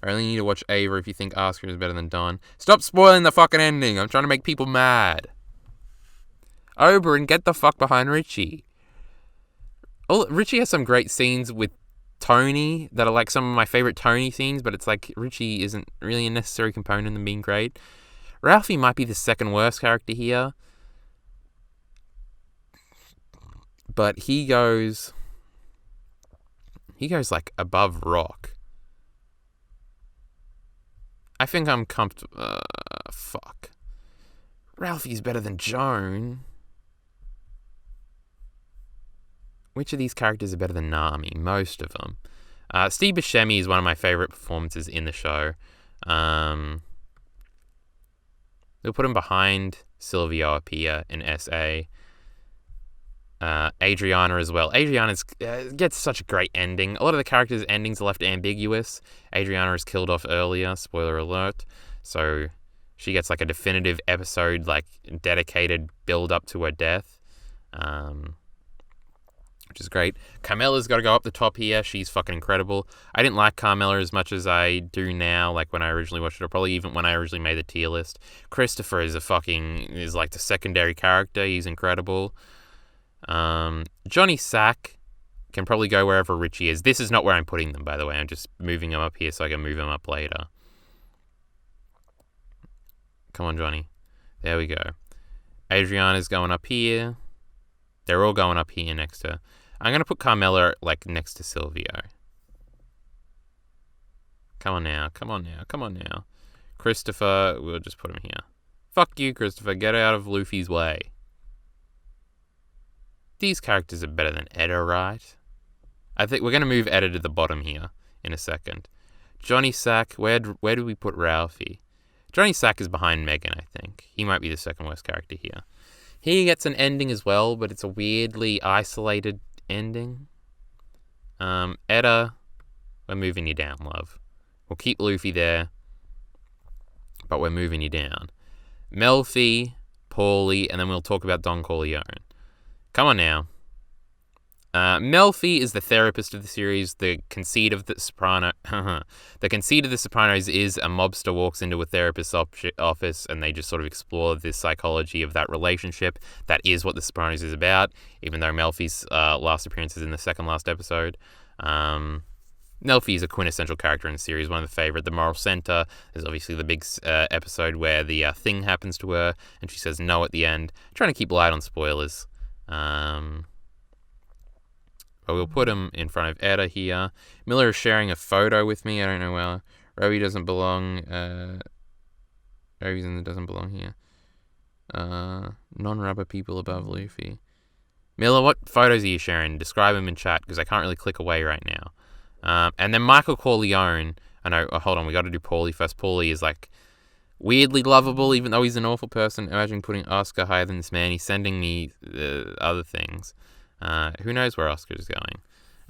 Speaker 1: I only need to watch Ava if you think Oscar is better than Don. Stop spoiling the fucking ending. I'm trying to make people mad. Oberyn, get the fuck behind Richie. Oh, Richie has some great scenes with Tony that are like some of my favorite Tony scenes, but it's like Richie isn't really a necessary component in being great. Ralphie might be the second worst character here. But he goes like above Rock. I think I'm comfortable. Fuck. Ralphie's better than Joan. Which of these characters are better than Nami? Most of them. Steve Buscemi is one of my favorite performances in the show. They'll put him behind Silvio up here in SA. Adriana as well. Adriana gets such a great ending. A lot of the characters' endings are left ambiguous. Adriana is killed off earlier, spoiler alert. So she gets like a definitive episode, like dedicated build up to her death. which is great. Carmella's got to go up the top here. She's fucking incredible. I didn't like Carmella as much as I do now, like when I originally watched it, or probably even when I originally made the tier list. Christopher is like the secondary character. He's incredible. Johnny Sack can probably go wherever Richie is. This is not where I'm putting them, by the way. I'm just moving them up here so I can move them up later. Come on, Johnny. There we go. Adriana's going up here. They're all going up here next to... I'm going to put Carmella, like, next to Silvio. Come on now. Come on now. Come on now. Christopher, we'll just put him here. Fuck you, Christopher. Get out of Luffy's way. These characters are better than Edda, right? I think we're going to move Edda to the bottom here in a second. Johnny Sack, where do we put Ralphie? Johnny Sack is behind Megan, I think. He might be the second worst character here. He gets an ending as well, but it's a weirdly isolated ending. Edda, we're moving you down, love. We'll keep Luffy there, but we're moving you down. Melfi, Paulie, and then we'll talk about Don Corleone. Come on now. Melfi is the therapist of the series. The conceit of the Sopranos is a mobster walks into a therapist's office and they just sort of explore this psychology of that relationship. That is what the Sopranos is about, even though Melfi's last appearance is in the second last episode. Melfi is a quintessential character in the series, one of the favorite. The moral center. There's obviously the big episode where the thing happens to her and she says no at the end. Trying to keep light on spoilers. But we'll put him in front of Edda here. Miller is sharing a photo with me. I don't know where. Roby doesn't belong. Roby doesn't belong here. Non-rubber people above Luffy. Miller, what photos are you sharing? Describe them in chat, because I can't really click away right now. And then Michael Corleone. I know, hold on, we got to do Paulie first. Paulie is like weirdly lovable, even though he's an awful person. Imagine putting Oscar higher than this man. He's sending me other things. Who knows where Oscar's going?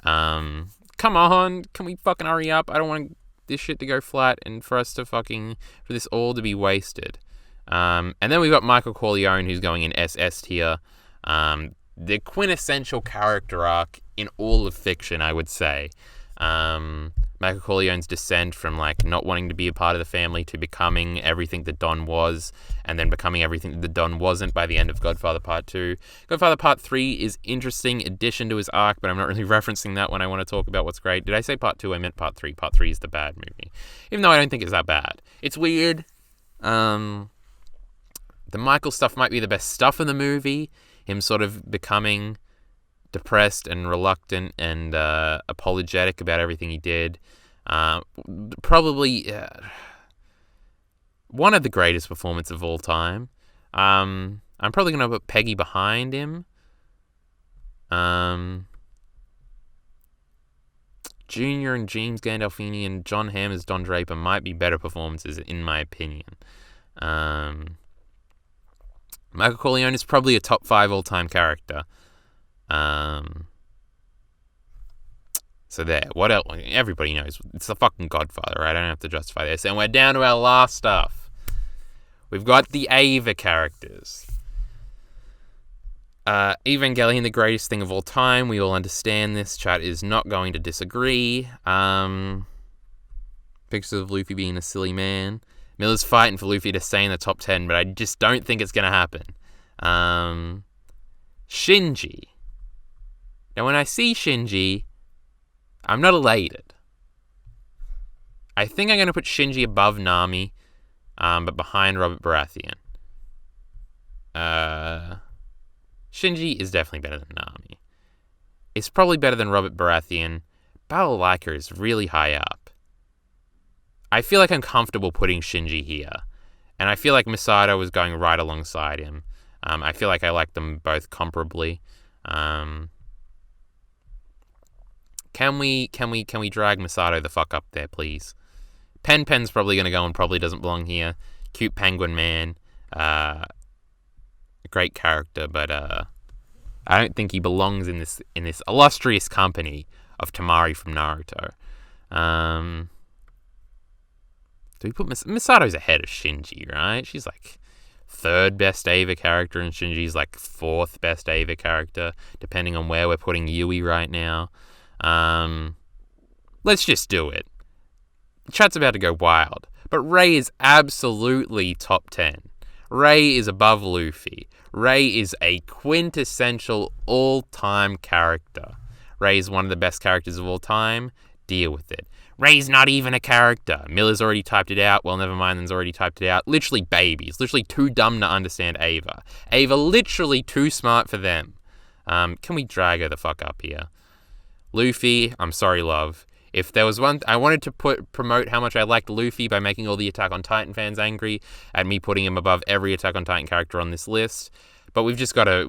Speaker 1: Come on, can we fucking hurry up? I don't want this shit to go flat and for this all to be wasted. And then we've got Michael Corleone, who's going in SS tier. The quintessential character arc in all of fiction, I would say. Michael Corleone's descent from like not wanting to be a part of the family to becoming everything that Don was, and then becoming everything that Don wasn't by the end of Godfather Part 2. Godfather Part 3 is interesting addition to his arc, but I'm not really referencing that when I want to talk about what's great. Did I say Part 2? I meant Part 3. Part 3 is the bad movie. Even though I don't think it's that bad. It's weird. The Michael stuff might be the best stuff in the movie. Him sort of becoming depressed and reluctant and apologetic about everything he did. Probably one of the greatest performances of all time. I'm probably going to put Peggy behind him. Junior and James Gandolfini and John Hamm as Don Draper might be better performances, in my opinion. Michael Corleone is probably a top 5 all-time character. So there. What else? Everybody knows. It's the fucking Godfather, right? I don't have to justify this. And we're down to our last stuff. We've got the Ava characters. Evangelion, the greatest thing of all time. We all understand this. Chat is not going to disagree. Pictures of Luffy being a silly man. Miller's fighting for Luffy to stay in the top 10, but I just don't think it's going to happen. Shinji. Now, when I see Shinji, I'm not elated. I think I'm going to put Shinji above Nami, but behind Robert Baratheon. Shinji is definitely better than Nami. It's probably better than Robert Baratheon. Balalaika is really high up. I feel like I'm comfortable putting Shinji here. And I feel like Masato was going right alongside him. I feel like I like them both comparably. Can we drag Masato the fuck up there, please? Pen's probably going to go and probably doesn't belong here. Cute penguin man. Great character, but I don't think he belongs in this illustrious company of Tamari from Naruto. Do we put Misato's ahead of Shinji, right? She's like third best Eva character, and Shinji's like fourth best Eva character, depending on where we're putting Yui right now. Let's just do it. Chat's about to go wild. But Ray is absolutely top 10. Ray is above Luffy. Ray is a quintessential all-time character. Ray is one of the best characters of all time. Deal with it. Ray's not even a character. Miller's already typed it out. Well, never mind, then's already typed it out. Literally babies. Literally too dumb to understand Ava. Ava literally too smart for them. Can we drag her the fuck up here? Luffy, I'm sorry, love. If there was one, I wanted to promote how much I liked Luffy by making all the Attack on Titan fans angry at me putting him above every Attack on Titan character on this list. But we've just got to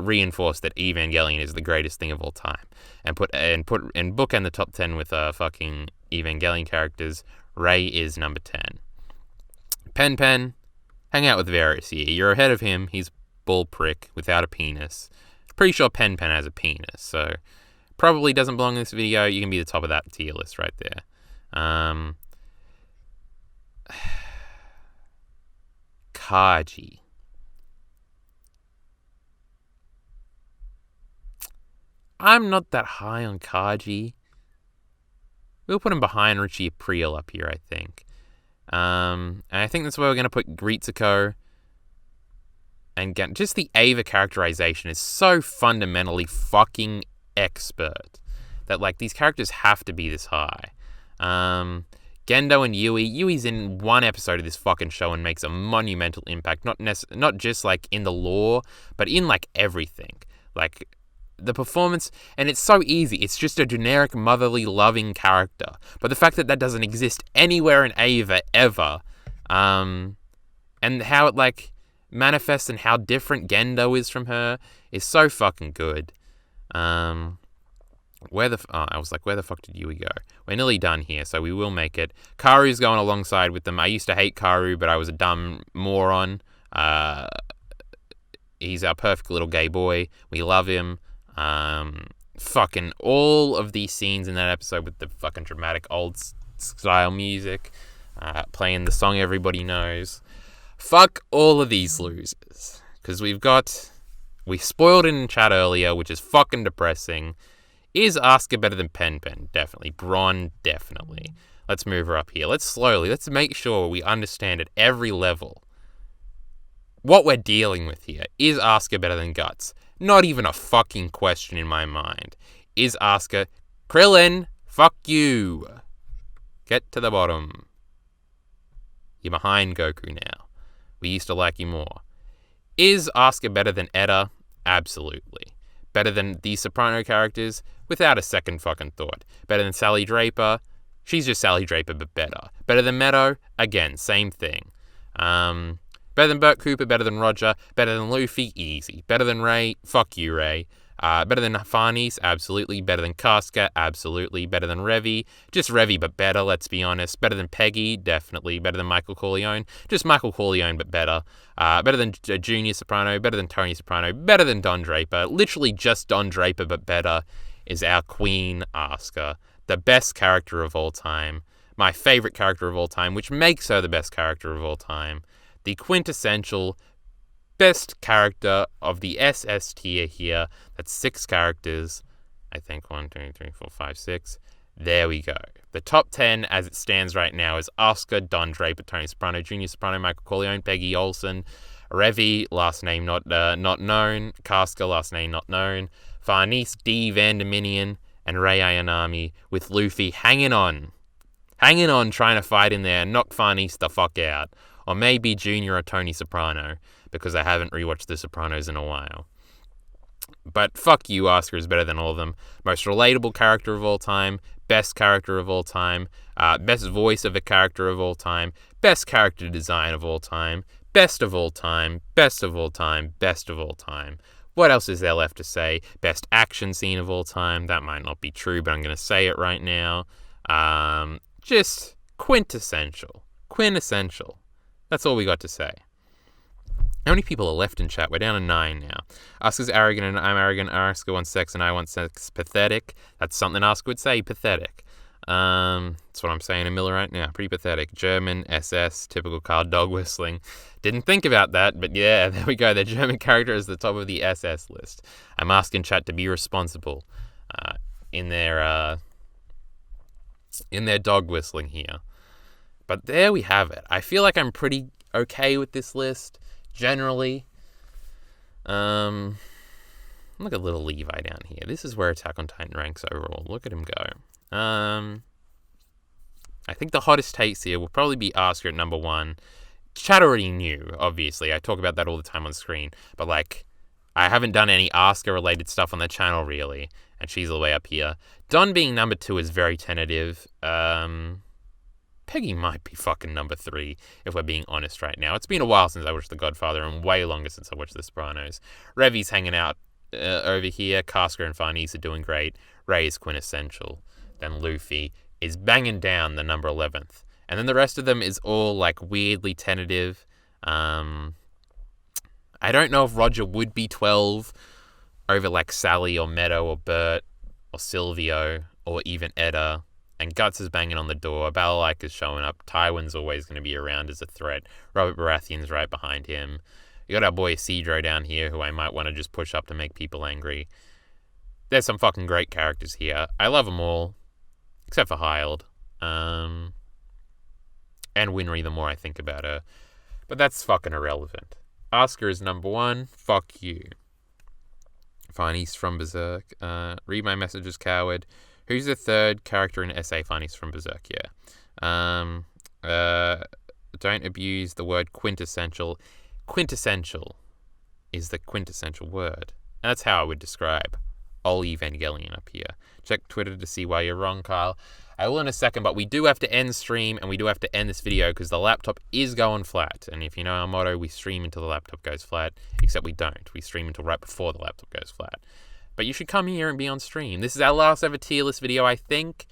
Speaker 1: reinforce that Evangelion is the greatest thing of all time, and bookend the top 10 with fucking Evangelion characters. Ray is number 10. Pen, hang out with Varys here. You're ahead of him. He's bull prick without a penis. Pretty sure Pen has a penis, so probably doesn't belong in this video. You can be the top of that tier list right there. Kaji. I'm not that high on Kaji. We'll put him behind Richie April up here, I think. And I think that's where we're going to put Gritsuko. And just the Ava characterization is so fundamentally fucking expert that, like, these characters have to be this high. Gendo and Yui. Yui's in one episode of this fucking show and makes a monumental impact. Not just, like, in the lore, but in, like, everything. Like, the performance, and it's so easy. It's just a generic motherly loving character. But the fact that that doesn't exist anywhere in Ava ever, and how it, like, manifests and how different Gendo is from her is so fucking good. I was like, where the fuck did Yui go? We're nearly done here, so we will make it. Karu's going alongside with them. I used to hate Karu, but I was a dumb moron. He's our perfect little gay boy. We love him. Fucking all of these scenes in that episode with the fucking dramatic old style music, playing the song everybody knows. Fuck all of these losers. Because we spoiled it in chat earlier, which is fucking depressing. Is Asuka better than Pen? Definitely. Bronn? Definitely. Let's move her up here. Let's make sure we understand at every level what we're dealing with here. Is Asuka better than Guts? Not even a fucking question in my mind. Is Asuka... Krillin, fuck you. Get to the bottom. You're behind Goku now. We used to like you more. Is Asuka better than Eda? Absolutely. Better than these Soprano characters? Without a second fucking thought. Better than Sally Draper? She's just Sally Draper, but better. Better than Meadow? Again, same thing. Better than Bert Cooper, better than Roger, better than Luffy, easy. Better than Ray, fuck you, Ray. Better than Farnese, absolutely. Better than Casca, absolutely. Better than Revy, just Revy, but better, let's be honest. Better than Peggy, definitely. Better than Michael Corleone, just Michael Corleone, but better. Better than Junior Soprano, better than Tony Soprano, better than Don Draper. Literally just Don Draper, but better, is our Queen Asuka. The best character of all time. My favorite character of all time, which makes her the best character of all time. The quintessential best character of the SS tier here. That's 6 characters. I think 1, 2, 3, 4, 5, 6. There we go. The top 10 as it stands right now is Asuka, Don Draper, Tony Soprano, Junior Soprano, Michael Corleone, Peggy Olsen, Revy, last name not known, Casca, last name not known, Farnese D. Vanderminion, and Rei Ayanami, with Luffy hanging on, trying to fight in there and knock Farnese the fuck out. Or maybe Junior or Tony Soprano, because I haven't rewatched The Sopranos in a while. But fuck you, Asuka is better than all of them. Most relatable character of all time, best character of all time, best voice of a character of all time, best character design of all time, best of all time, best of all time, best of all time. What else is there left to say? Best action scene of all time. That might not be true, but I'm going to say it right now. Just quintessential. That's all we got to say. How many people are left in chat? We're down to 9 now. Asuka's arrogant and I'm arrogant. Asuka wants sex and I want sex. Pathetic. That's something Asuka would say. Pathetic. That's what I'm saying in Miller right now. Pretty pathetic. German, SS, typical Kyle dog whistling. Didn't think about that, but yeah, there we go. The German character is the top of the SS list. I'm asking chat to be responsible in their dog whistling here. But there we have it. I feel like I'm pretty okay with this list, generally. Look at little Levi down here. This is where Attack on Titan ranks overall. Look at him go. I think the hottest takes here will probably be Asuka at number 1. Chat already knew, obviously. I talk about that all the time on screen. But, like, I haven't done any Asuka-related stuff on the channel, really. And she's all the way up here. Don being number 2 is very tentative. Peggy might be fucking number 3, if we're being honest right now. It's been a while since I watched The Godfather, and way longer since I watched The Sopranos. Revi's hanging out over here. Casca and Farnese are doing great. Ray is quintessential. Then Luffy is banging down the number 11th. And then the rest of them is all, like, weirdly tentative. I don't know if Roger would be 12 over, like, Sally or Meadow or Bert or Silvio or even Edda. And Guts is banging on the door. Balalike is showing up. Tywin's always going to be around as a threat. Robert Baratheon's right behind him. You got our boy Cedro down here, who I might want to just push up to make people angry. There's some fucking great characters here. I love them all. Except for Hild. And Winry, the more I think about her. But that's fucking irrelevant. Asuka is number 1. Fuck you. Fine East from Berserk. Read my messages, coward. Who's the third character in SA Fine East from Berserk? Yeah. Don't abuse the word quintessential. Quintessential is the quintessential word. And that's how I would describe all Evangelion up here. Check Twitter to see why you're wrong, Kyle. I will in a second, but we do have to end stream and we do have to end this video because the laptop is going flat. And if you know our motto, we stream until the laptop goes flat, except we don't. We stream until right before the laptop goes flat. But you should come here and be on stream. This is our last ever tier list video, I think.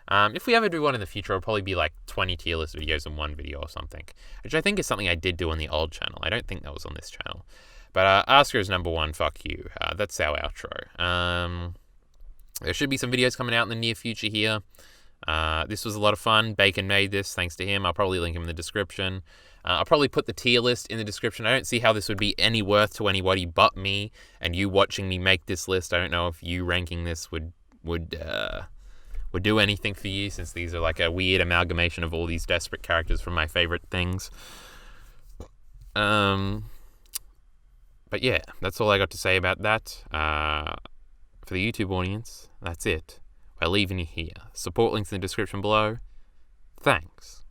Speaker 1: If we ever do one in the future, it'll probably be like 20 tier list videos in one video or something, which I think is something I did do on the old channel. I don't think that was on this channel. But Asuka is number 1, fuck you. That's our outro. There should be some videos coming out in the near future here. This was a lot of fun. Bacon made this, thanks to him. I'll probably link him in the description. I'll probably put the tier list in the description. I don't see how this would be any worth to anybody but me and you watching me make this list. I don't know if you ranking this would do anything for you, since these are like a weird amalgamation of all these desperate characters from my favorite things. But yeah, that's all I got to say about that. For the YouTube audience, that's it. We're leaving you here. Support links in the description below. Thanks.